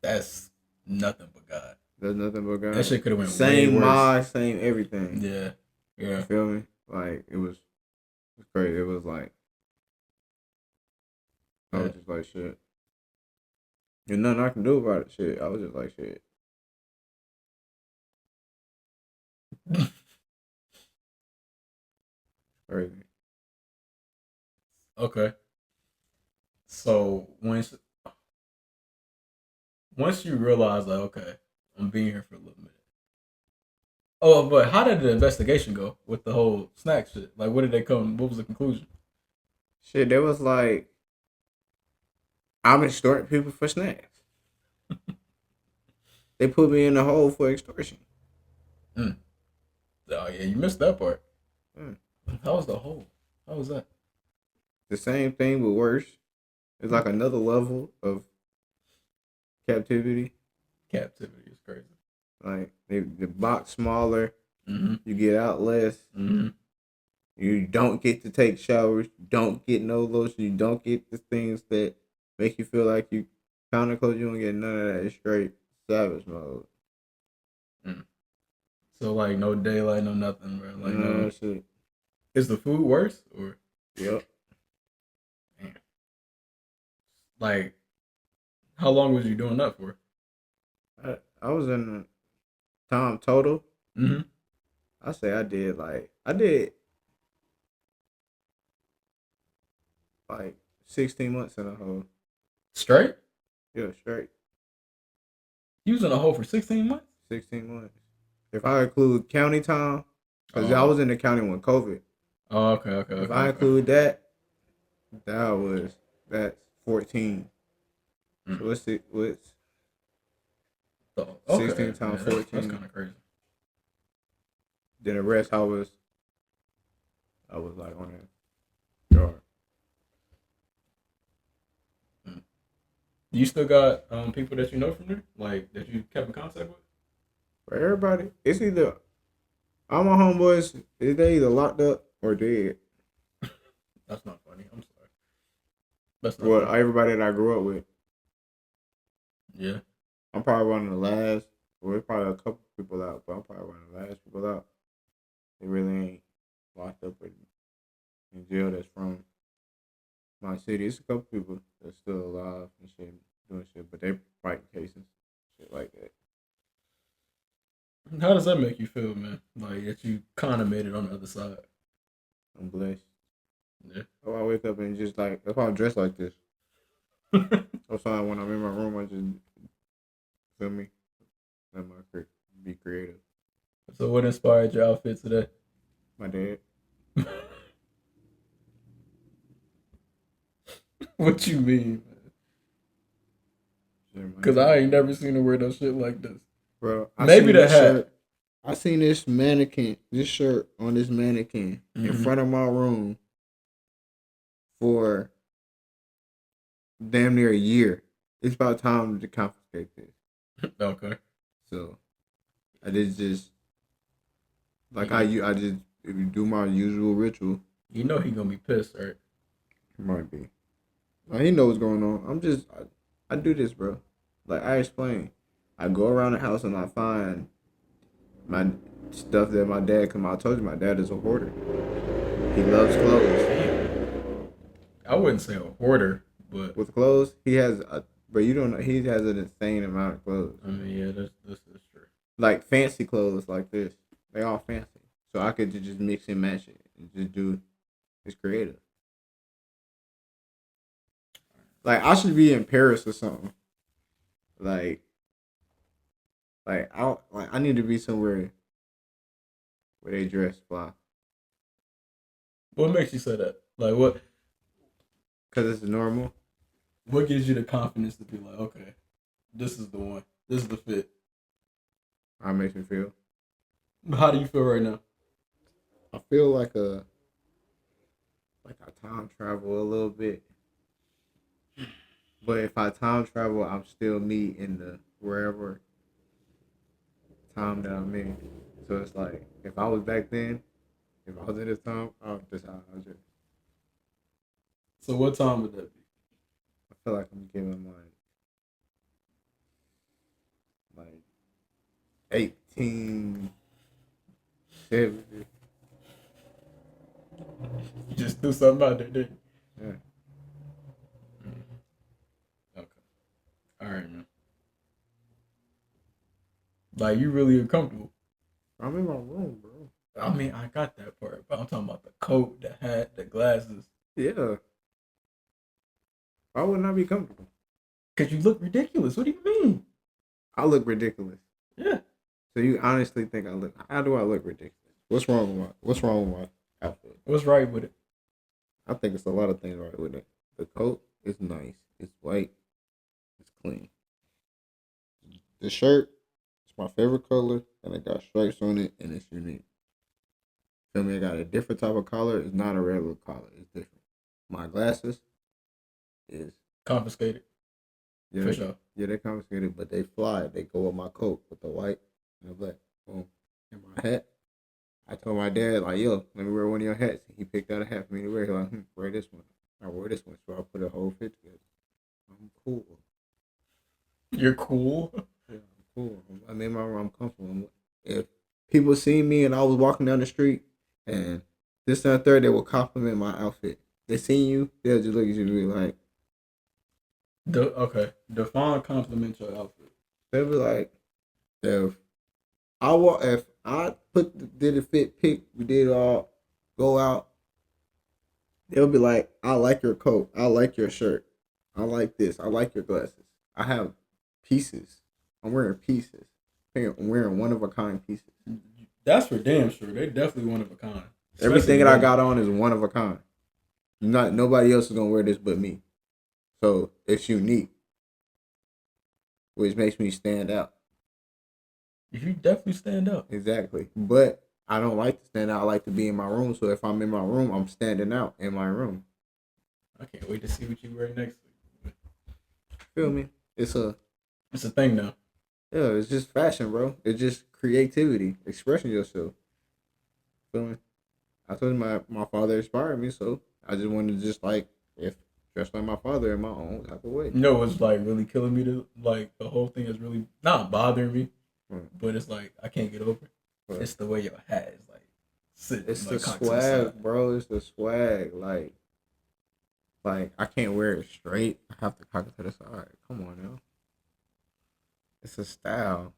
that's nothing but God. There's nothing but God. That shit could have went same way worse. mind, same everything. Yeah, yeah. You feel me? Like it was crazy. It was like I was just like shit. There's nothing I can do about it. Shit. I was just like shit. Crazy. Okay. So once you realize like, okay, I'm being here for a little minute. Oh, but how did the investigation go with the whole snack shit? Like, what did they come? What was the conclusion? Shit, there was like I'm extorting people for snacks. They put me in the hole for extortion. Oh yeah, you missed that part. Mm. How was the hole? How was that? The same thing but worse. It's like another level of captivity. Captivity is crazy. Like the box smaller, Mm-hmm. you get out less. Mm-hmm. You don't get to take showers. You don't get no lotion. You don't get the things that make you feel like you kind of close. You don't get none of that. It's straight savage mode. So like no daylight, no nothing, bro. Like no. Shit. Is the food worse or? Yep. Man. Like, how long was you doing that for? I was in the time total. Mm-hmm. I say I did like 16 months in a hole. Straight? Yeah, straight. You was in a hole for 16 months? 16 months. If I include county time, because I was in the county when COVID. Oh, okay. If I include that, that's 14. So what's So, 16 times 14? That's kind of crazy. Then the rest I was like on a yard. You still got people that you know from there, like that you kept in contact with? For everybody, it's either all my homeboys, they either locked up or dead. That's not funny. I'm sorry. That's not Well, funny. everybody that I grew up with. Yeah. I'm probably one of the last. Well, there's probably a couple people out, but I'm probably one of the last people out. They really ain't locked up in jail that's from my city. It's a couple people that's still alive and shit, doing shit, but they fighting cases, shit like that. How does that make you feel, man? Like that you kind of made it on the other side. I'm blessed. Yeah. Oh, I wake up and just like if I'm dressed like this. That's why when I'm in my room, I just feel me. Let my be creative. So what inspired your outfit today? My dad. What you mean? Shit, my Cause I dad. ain't never seen her wear no shit like this. Bro, I Maybe seen the this hat. shirt. I seen this mannequin, this shirt on this mannequin in Mm-hmm. front of my room for damn near a year. It's about time to confiscate this. Okay. So I did just like I just if you do my usual ritual. You know he gonna be pissed, right? Might be. Like, he knows what's going on. I do this, bro. Like I explain. I go around the house and I find my stuff that my dad. Cause I told you my dad is a hoarder. He loves clothes. Damn. I wouldn't say a hoarder, but With clothes, he has a. But you don't know. He has an insane amount of clothes. I mean, yeah, this is true. Like fancy clothes like this. They all fancy. So I could just mix and match it and just do. It's creative. Like I should be in Paris or something. Like I need to be somewhere where they dress fly. What makes you say that? Like, what? Cause it's normal. What gives you the confidence to be like, okay, this is the one. This is the fit. How it makes me feel. How do you feel right now? I feel like I time travel a little bit. But if I time travel, I'm still me in the wherever time that I'm in. So it's like if I was back then, if I was in this time, this how I just. So what time would that be? I feel like I'm giving like 1870. You just threw something out there, didn't Yeah. you? Okay. All right, man. Like, you really uncomfortable. I'm in my room, bro. I mean, I got that part, but I'm talking about the coat, the hat, the glasses. Yeah. Why wouldn't I be comfortable? Cause you look ridiculous. What do you mean? I look ridiculous. Yeah. So you honestly think I look? How do I look ridiculous? What's wrong with my outfit? What's right with it? I think it's a lot of things right with it. The coat is nice. It's white. It's clean. The shirt is my favorite color, and it got stripes on it, and it's unique. Feel me? I got a different type of collar. It's not a regular collar. It's different. My glasses is Confiscated. yeah, For sure. yeah, they're confiscated, but they fly. They go with my coat with the white and the black. Boom. And my hat. I told my dad, like, yo, let me wear one of your hats. He picked out a hat for me to wear. He's like, wear this one. I wore this one, so I put a whole fit together. I'm cool. You're cool. Yeah, I'm cool. I'm in my room. I'm comfortable. If people see me and I was walking down the street and this and that third, they will compliment my outfit. They see you, they'll just look at you and be like, Okay. Define compliment your outfit. they'll be like, if if I did a fit pick, we did all go out, they'll be like, I like your coat, I like your shirt, I like this, I like your glasses. I have pieces. I'm wearing pieces. I'm wearing one of a kind pieces. That's for damn sure. They definitely one of a kind. Everything that I got on is one of a kind. Not nobody else is gonna wear this but me. So it's unique, which makes me stand out. You definitely stand out. Exactly. But I don't like to stand out. I like to be in my room. So if I'm in my room, I'm standing out in my room. I can't wait to see what you wear next week. Feel me? It's a thing now. yeah. It's just fashion, bro. It's just creativity, expressing yourself. Feel me? I told you my father inspired me, so I just wanted to just like if dress like my father in my own type of way. You know what's like really killing me to like the whole thing is really not bothering me, but it's like I can't get over it. Right. It's the way your hat is like sitting. It's like, the swag, bro. It's the swag. Like I can't wear it straight. I have to cock it to the side. Come on now. It's a style.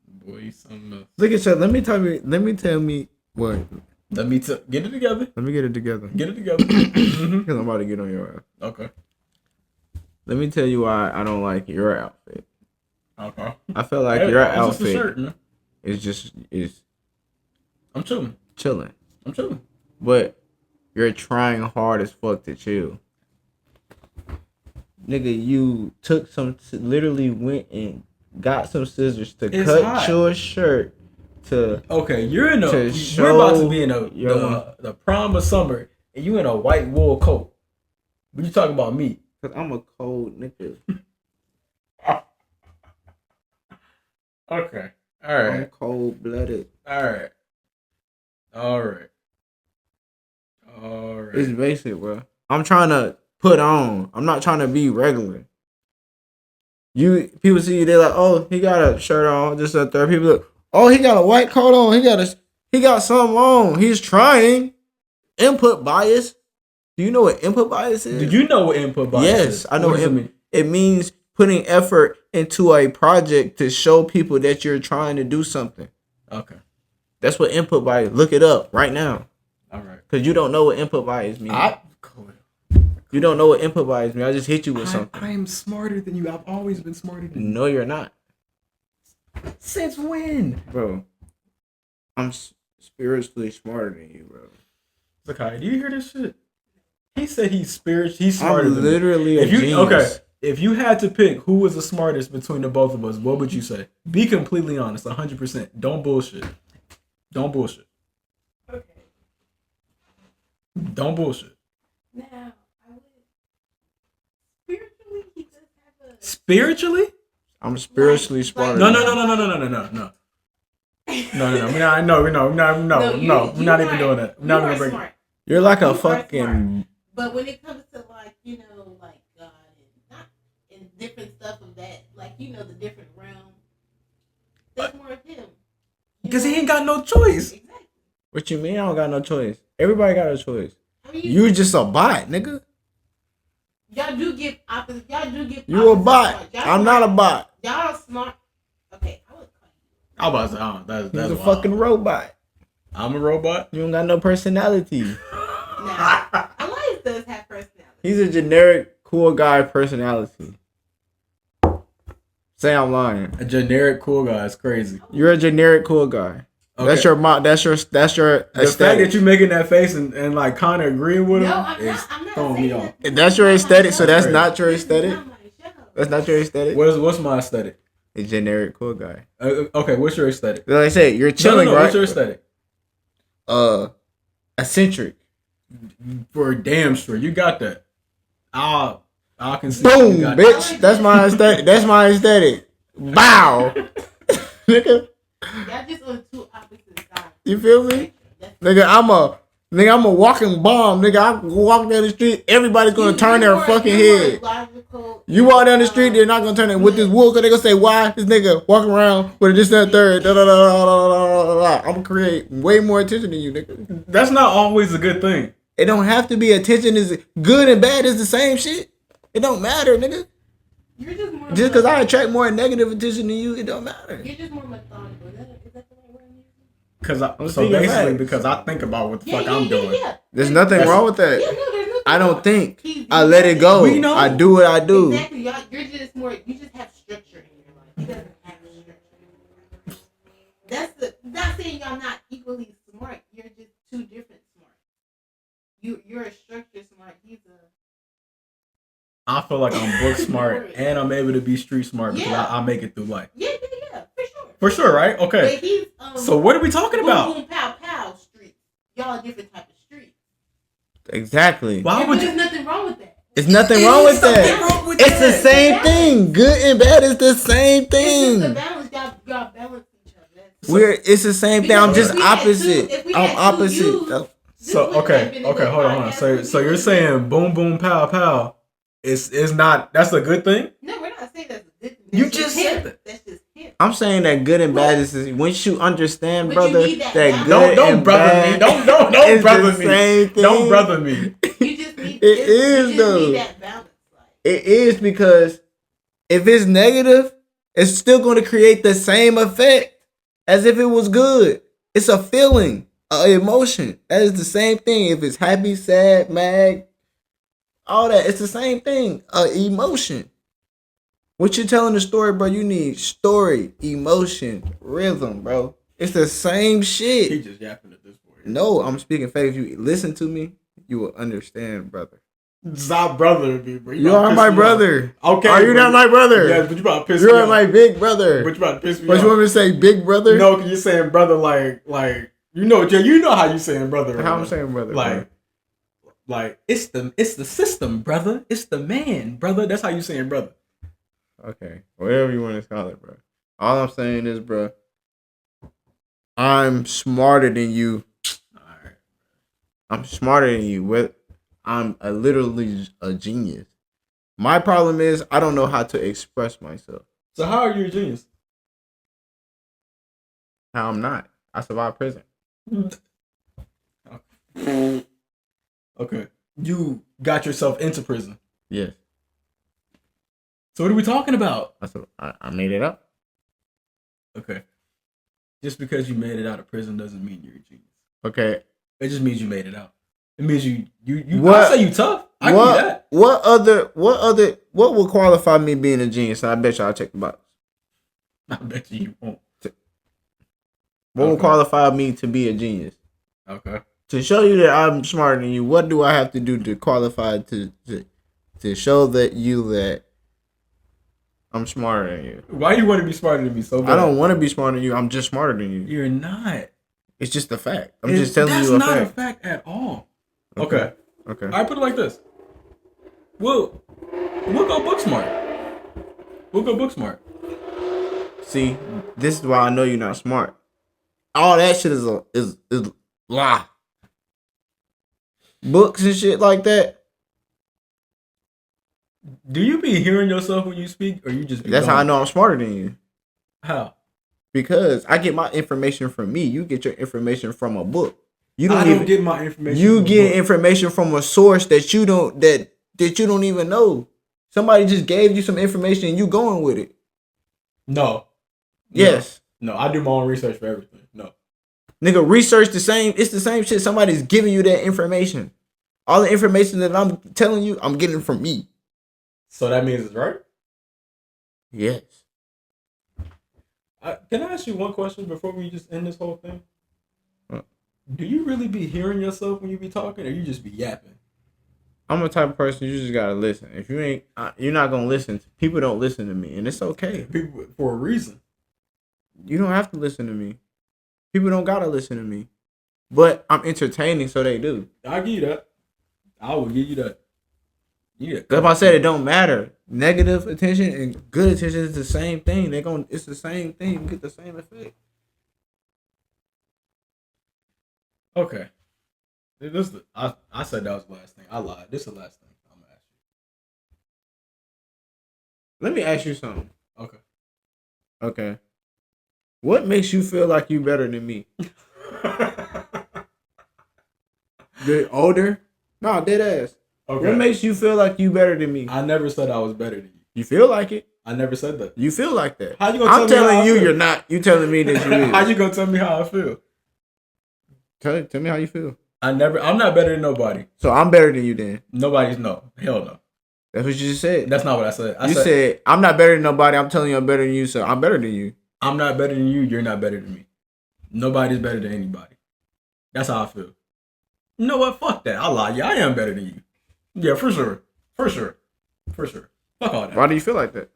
Boy, something else. Look at you. Let me tell me what. Let me get it together. Let me get it together. Get it together. Because I'm about to get on your ass. Okay. Let me tell you why I don't like your outfit. Okay. I feel like Hey, your it's just a outfit shirt, man. is I'm chilling. chilling, I'm chilling. but you're trying hard as fuck to chill. Nigga, you took literally went and got some scissors to It's cut hot. your shirt to. Okay, you're in a. To We're about to show be in your- the prime of summer, and you in a white wool coat. But you talking about me? Cause I'm a cold nigga. Okay. All I'm right. cold blooded. All right. All right. All right. It's basic, bro. I'm trying to put on. I'm not trying to be regular. People see you, they're like, oh, he got a shirt on, just a third. People look, oh, he got a white coat on. He got something on. He's trying. Input bias. Do you know what input bias is? Do you know what input bias is? Yes, I know What what does it mean? it means. Putting effort into a project to show people that you're trying to do something. Okay. That's what input bias. Look it up right now. All right. Because you don't know what input bias means. You don't know what input bias means. I just hit you with something. I am smarter than you. I've always been smarter than you. No, you're not. Since when? Bro, I'm spiritually smarter than you, bro. Zakai, do you hear this shit? He said he's smarter I'm than me. literally a If you genius. okay, if you had to pick who was the smartest between the both of us, what would you say? Be completely honest, 100%. Don't bullshit. Don't bullshit. Okay. Don't bullshit. Now, I would spiritually he does have a Spiritually? I'm spiritually Like- smarter. No, than no, you. no, no, no, no, no, no, no. No. We're not even doing that. We're not you gonna are break. smart. You're like You a are fucking. But when it comes to like, like God and not and different stuff of that, like the different realm, that's more of him. Because he ain't got no choice. Exactly. What you mean? I don't got no choice. Everybody got a choice. I mean, You just a bot, nigga. y'all do give opposite. Y'all do give. You a opposite bot. smart. Y'all I'm smart. not a bot. Y'all are smart. Okay, I would call you. I was about to say, that's He's a wild. fucking robot. I'm a robot. You don't got no personality. Now, Elias does have personality. He's a generic cool guy personality. Say I'm lying. A generic cool guy is crazy. You're a generic cool guy. Okay. That's your The fact aesthetic. that you making that face and like kind of agreeing with him No, I'm is not. I'm not throwing me saying off. that. That's your aesthetic, so that's Crazy. not your This is aesthetic. not my show. That's not your aesthetic. What's my aesthetic? A generic cool guy. Okay, what's your aesthetic? Like I said, you're No, chilling, right? What's your aesthetic? Eccentric. For damn sure, you got that. I can see. Boom, you got bitch. That's my aesthetic. That's my aesthetic. Bow. Nigga, Y'all just on two opposite sides. you feel me? Nigga, I'm a walking bomb. Nigga, I walk down the street, everybody's gonna turn their fucking head. You walk down the street, they're not gonna turn it with this wool, cause they gonna say, why this nigga walking around with this and that third. Da, da, da, da, da, da, da, da. I'm gonna create way more attention than you, nigga. That's not always a good thing. It don't have to be attention. Is good and bad is the same shit. It don't matter, nigga. You're just more. Just cause I attract more negative attention than you, it don't matter. You're just more methodical. Is that the right word I'm using? So speaking basically, facts. because I think about what the fuck I'm doing. Yeah. There's nothing That's- wrong with that. Yeah, no, there's nothing I don't wrong. think. He's- I let it go. We know. I do what I do. Exactly. You're just more. You just have structure in your life. He doesn't have structure. That's not saying y'all not equally smart. You're just two different smart. You're a structure smart. He's a. I feel like I'm book smart and I'm able to be street smart because Yeah. I make it through life. Yeah, for sure. For sure, right? Okay. But he's So what are we talking boom, about? boom, pow, pow street. Y'all a different type of street. Exactly. Why And would there's you? nothing wrong with that. It's nothing It wrong is with something that. wrong with It's that. the same thing. Good and bad is the same It's just thing. the balance. Y'all balance each other. That's- It's the same thing. I'm Because just if we had opposite. two- if we I'm had two opposite. views- though. So This wouldn't have been a good hold on. podcast. So you're saying boom boom pow pow is not that's a good thing? No, we're not saying that's a good thing. You That's just him. said that. That's just him. I'm saying that good and bad is once you understand, But you brother, need that that balance. good Don't and brother bad me. Don't is brother the me. same thing. Don't brother me. You just need. It is, you just though. Need that balance. Like, It is because if it's negative, it's still going to create the same effect. as if it was good. It's a feeling, an emotion. That is the same thing. If it's happy, sad, mad, all that, it's the same thing. Emotion. What you telling the story, bro? You need story, emotion, rhythm, bro. It's the same shit. He just yapping at this point. No, I'm speaking faith. If you listen to me, you will understand, brother. Stop brother me, bro. You are my brother. Okay. Are you not my brother? Yeah, but you about to piss me off. You are my big brother. But you about to piss me But off. you want me to say big brother? No, because you're saying brother like you know how you saying brother. How I'm saying brother? Like it's the system, brother. It's the man, brother. That's how you saying brother. Okay, whatever you want to call it, bro. All I'm saying is, bro, I'm smarter than you. All right. I'm smarter than you. I'm literally a genius. My problem is I don't know how to express myself. So how are you a genius? How I'm not. I survived prison. Okay. You got yourself into prison. Yes. So what are we talking about? I made it up. Okay. Just because you made it out of prison doesn't mean you're a genius. Okay. It just means you made it out. It means you What, I say you tough. I give you that. What would qualify me being a genius? And I bet you I'll check the box. I bet you won't. What would qualify me to be a genius? Okay. To show you that I'm smarter than you, what do I have to do to qualify to show that I'm smarter than you? Why you want to be smarter than me so bad? I don't want to be smarter than you. I'm just smarter than you. You're not. It's just a fact. I'm just telling you a fact. That's not a fact at all. Okay. Okay. I put it like this. We'll go book smart. We'll go book smart. See, this is why I know you're not smart. All that shit is lie. Books and shit like that. Do you be hearing yourself when you speak, or you just? That's how I know I'm smarter than you. How? Because I get my information from me. You get your information from a book. You I don't get my information. You get information from a source that you don't even know. Somebody just gave you some information and you going with it. No. Yes. No, I do my own research for everything. No. Nigga, research the same. It's the same shit. Somebody's giving you that information. All the information that I'm telling you, I'm getting from me. So that means it's right? Yes. Can I ask you one question before we just end this whole thing? What? Do you really be hearing yourself when you be talking, or you just be yapping? I'm a type of person you just gotta listen. If you ain't, you're not gonna listen. People don't listen to me, and it's okay. People for a reason. You don't have to listen to me. People don't gotta listen to me, but I'm entertaining, so they do. I give you that. I will give you that. Yeah. That's why I said it don't matter. Negative attention and good attention is the same thing. It's the same thing. You get the same effect. Okay. I said that was the last thing. I lied. This is the last thing I'm gonna ask Let me ask you something. you. Okay. What makes you feel like you better than me? You're older? No, dead ass. Okay. What makes you feel like you better than me? I never said I was better than you. You feel like it. I never said that. You feel like that. How you gonna I'm tell me telling how I you feel? you're not. You telling me that you is. How you gonna tell me how I feel? Tell me how you feel. I'm not better than nobody. So I'm better than you then. Nobody's no. Hell no. That's what you just said. That's not what I said. I said I'm not better than nobody. I'm telling you I'm better than you, so I'm better than you. I'm not better than you. You're not better than me. Nobody's better than anybody. That's how I feel. You know what? Fuck that. I lie. Yeah, I am better than you. Yeah, for sure. For sure. For sure. Fuck all that. Why do you feel like that?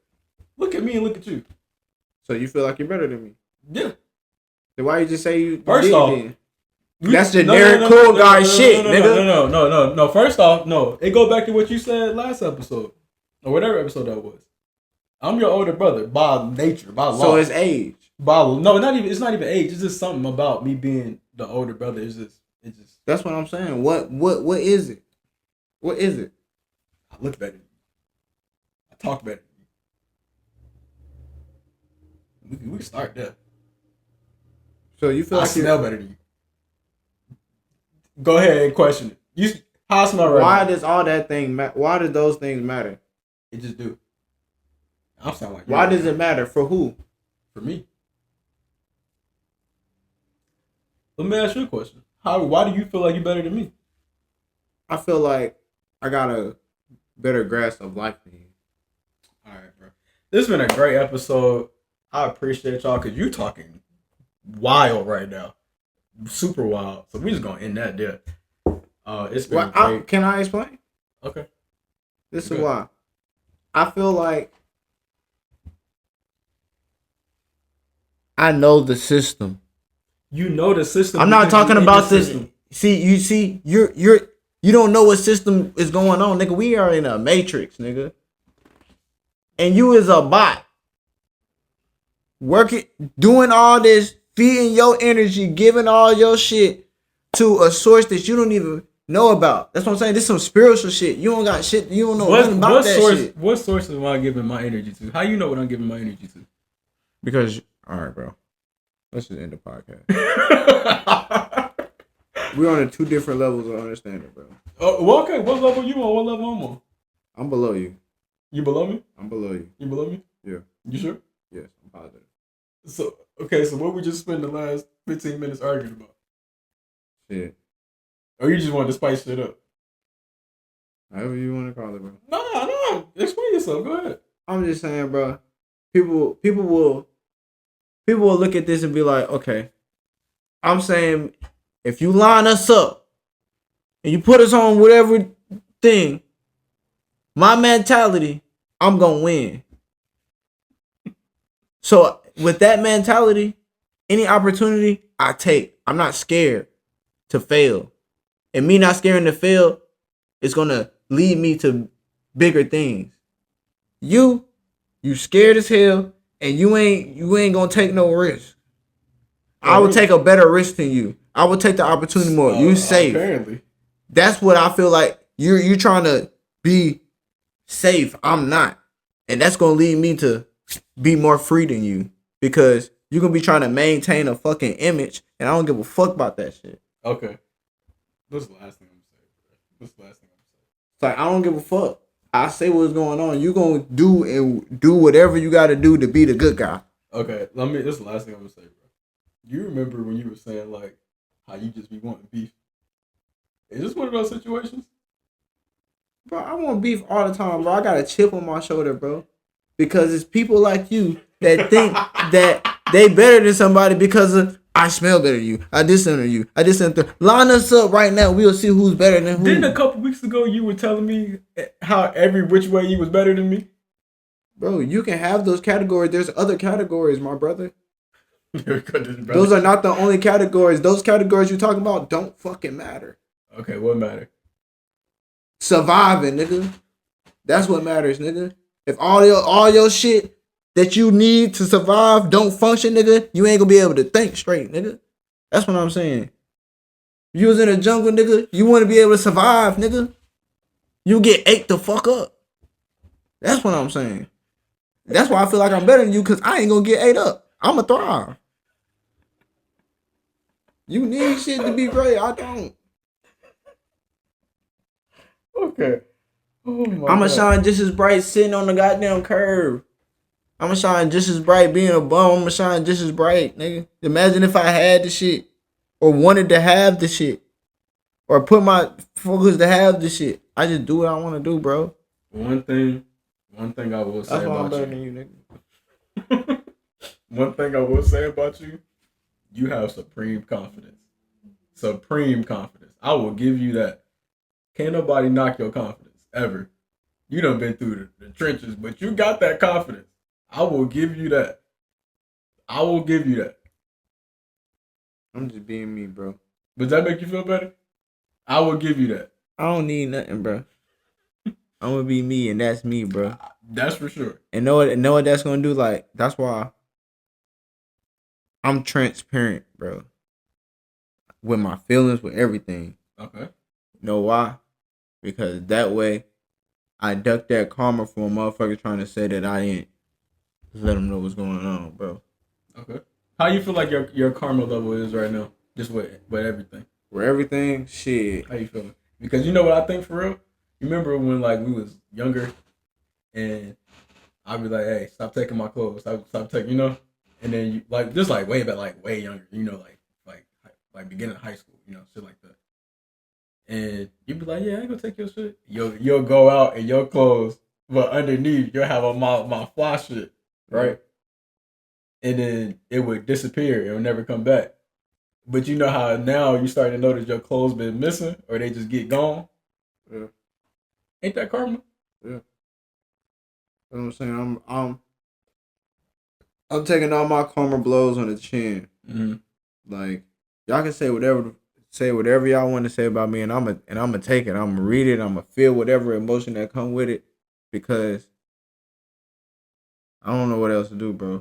Look at me and look at you. So you feel like you're better than me? Yeah. Then why you just say you? First did off, then? That's generic cool guy shit, nigga. No. First off, no. It go back to what you said last episode, or whatever episode that was. I'm your older brother by nature, by law. So it's age. Not even. It's not even age. It's just something about me being the older brother. It's just. That's what I'm saying. What is it? What is it? I look better than you. I talk better than you. We can start there. So you feel I like smell better than you. Go ahead and question it. How I smell right Why now? does all that thing why do those things matter? It just do. I'm sound like. Why does it matter? For who? For me. Let me ask you a question. Why do you feel like you're better than me? I feel like I got a better grasp of life than you. All right, bro. This has been a great episode. I appreciate y'all because you talking wild right now. Super wild. So we just gonna end that there. It's been great. Can I explain? Okay. This is why. I feel like I know the system. You know the system. I'm not talking about this. You don't know what system is going on, nigga. We are in a matrix, nigga. And you is a bot. Working, doing all this, feeding your energy, giving all your shit to a source that you don't even know about. That's what I'm saying. This is some spiritual shit. You don't got shit. You don't know nothing about that shit. What source am I giving my energy to? How you know what I'm giving my energy to? Because, all right, bro. Let's just end the podcast. We're on 2 different levels of understanding, bro. Well, okay. What level you on? What level I'm on? I'm below you. You below me? I'm below you. You below me? Yeah. You sure? Yes, I'm positive. So, okay, so what we just spent the last 15 minutes arguing about? Shit. Or you just want to spice shit up? However you want to call it, bro. No. Explain yourself. Go ahead. I'm just saying, bro. People will look at this and be like, okay. I'm saying, if you line us up and you put us on whatever thing, my mentality, I'm gonna win. So with that mentality, any opportunity I take, I'm not scared to fail. And me not scaring to fail is gonna lead me to bigger things. You scared as hell, and you ain't gonna take no risk. I would take a better risk than you. I would take the opportunity more. You safe. Apparently. That's what I feel like. You're trying to be safe. I'm not. And that's gonna lead me to be more free than you. Because you're gonna be trying to maintain a fucking image, and I don't give a fuck about that shit. Okay. This is the last thing I'm gonna say. It's like, I don't give a fuck. I say what's going on. You gonna do whatever you gotta do to be the good guy. Okay, this is the last thing I'm gonna say, bro. You remember when you were saying like how you just be wanting beef? Is this one of those situations? Bro, I want beef all the time, bro. I got a chip on my shoulder, bro. Because it's people like you that think that they better than somebody because of I smell better than you. I this than you. I this than line us up right now. We'll see who's better than who. Didn't a couple weeks ago you were telling me how every which way you was better than me? Bro, you can have those categories. There's other categories, my brother. Those are not the only categories. Those categories you're talking about don't fucking matter. Okay, what matter? Surviving, nigga. That's what matters, nigga. If all your shit that you need to survive don't function, nigga, you ain't gonna be able to think straight, nigga. That's what I'm saying. If you was in a jungle, nigga, you want to be able to survive, nigga. You get ate the fuck up. That's what I'm saying. That's why I feel like I'm better than you, because I ain't gonna get ate up. I'ma thrive. You need shit to be great. I don't. Okay. Oh my I'ma God. shine just as bright sitting on the goddamn curb. I'ma shine just as bright being a bum. I'ma shine just as bright, nigga. Imagine if I had the shit. Or wanted to have the shit. Or put my focus to have the shit. I just do what I want to do, bro. One thing I will say That's why I'm about better you. than you, nigga. One thing I will say about you, you have supreme confidence. Supreme confidence. I will give you that. Can't nobody knock your confidence, ever. You done been through the trenches, but you got that confidence. I will give you that. I will give you that. I'm just being me, bro. Does that make you feel better? I will give you that. I don't need nothing, bro. I'm gonna be me, and that's me, bro. That's for sure. And know what that's gonna do? Like, that's why I'm transparent, bro. With my feelings, with everything. Okay. You know why? Because that way, I duck that karma for a motherfucker trying to say that I ain't. Just let them know what's going on, bro. Okay. How you feel like your karma level is right now? Just with everything. With everything, shit. How you feeling? Because you know what I think for real? You remember when like we was younger and I'd be like, hey, stop taking my clothes. Stop taking, you know? And then you like just like way back, like way younger, you know, like like beginning of high school, shit like that. And you be like, yeah, I ain't gonna take your shit. You'll go out in your clothes, but underneath you'll have on my fly shit, right? And then it would disappear. It would never come back. But you know how now you start to notice your clothes been missing or they just get gone? Yeah. Ain't that karma? Yeah. You know what I'm saying? I'm taking all my karma blows on the chin. Mm-hmm. Like, y'all can say whatever y'all want to say about me, and I'm gonna take it. I'm gonna read it. I'm gonna feel whatever emotion that come with it, because I don't know what else to do, bro.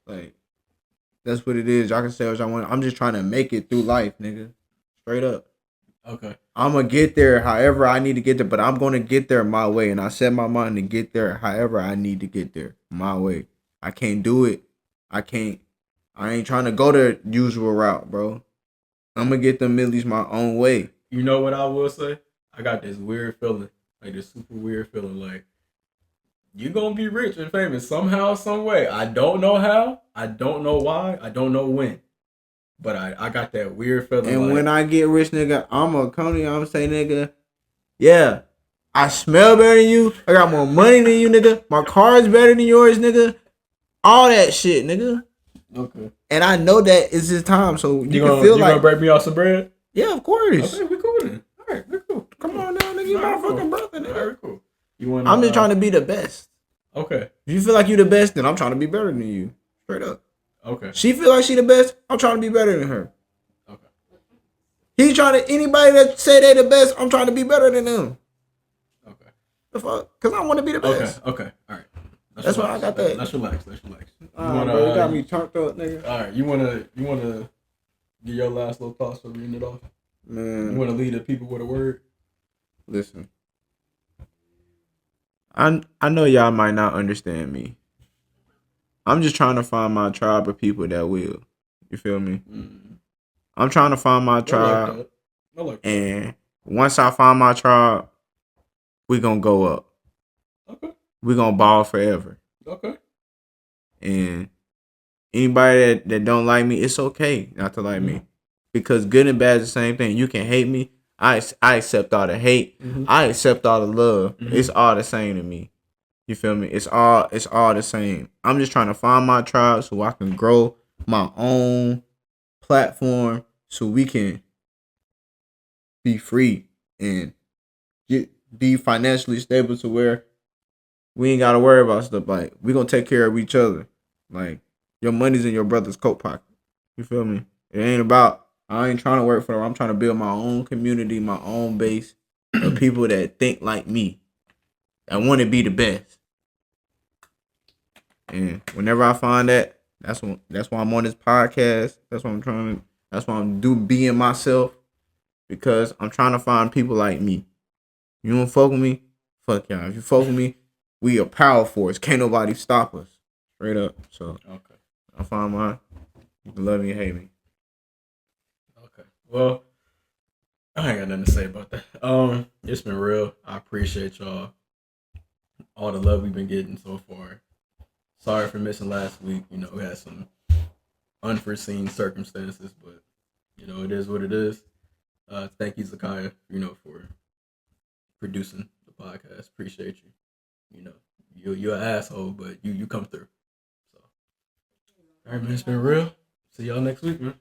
Like, that's what it is. Y'all can say what y'all want. I'm just trying to make it through life, nigga. Straight up. Okay. I'm gonna get there however I need to get there, but I'm gonna get there my way, and I set my mind to get there however I need to get there my way. I can't do it. I ain't trying to go the usual route, bro. I'm gonna get them millies my own way. You know what I will say? I got this weird feeling, like this super weird feeling, like you gonna be rich and famous somehow, some way. I don't know how. I don't know why. I don't know when. But I got that weird feeling. And like, when I get rich, nigga, I'm gonna come to you. I'm gonna say, nigga, yeah, I smell better than you. I got more money than you, nigga. My car is better than yours, nigga. All that shit, nigga. Okay. And I know that it's his time, so you can feel you like gonna break me off some bread? Yeah, of course. Okay, we cool then. All right, we cool. Come on now, nigga. You my fucking brother, nigga. All right, cool. I'm just trying to be the best. Okay. If you feel like you the best, then I'm trying to be better than you. Straight up. Okay. She feel like she the best. I'm trying to be better than her. Okay. He trying to anybody that say they the best. I'm trying to be better than them. Okay. The fuck? Cause I want to be the best. Okay. All right. That's why I got that. Let's relax. Bro, you got me turned up, nigga. All right. You wanna get your last little thoughts for reading it off? Man. You wanna lead the people with a word? Listen. I know y'all might not understand me. I'm just trying to find my tribe of people that will. You feel me? Mm. I'm trying to find my tribe. I like that. And once I find my tribe, we gonna go up. Okay. We gonna ball forever. Okay. And anybody that don't like me, it's okay not to like me. Because good and bad is the same thing. You can hate me. I accept all the hate. I accept all the love. It's all the same to me. You feel me? It's all the same. I'm just trying to find my tribe so I can grow my own platform so we can be free and be financially stable to where we ain't gotta worry about stuff. Like, we gonna take care of each other. Like, your money's in your brother's coat pocket. You feel me? It ain't about, I ain't trying to work for them. I'm trying to build my own community, my own base of people that think like me. I want to be the best. And whenever I find that, that's why I'm on this podcast. That's why I'm being myself. Because I'm trying to find people like me. You don't fuck with me? Fuck y'all. If you fuck with me, we a power force. Can't nobody stop us. Straight up. So okay. I find mine. You can love me and hate me. Okay. Well, I ain't got nothing to say about that. It's been real. I appreciate y'all. All the love we've been getting so far. Sorry for missing last week. We had some unforeseen circumstances, but it is what it is. Thank you, Zakaya, for producing the podcast. Appreciate you. You're an asshole, but you come through. So, all right, man, it's been real. See y'all next week, man.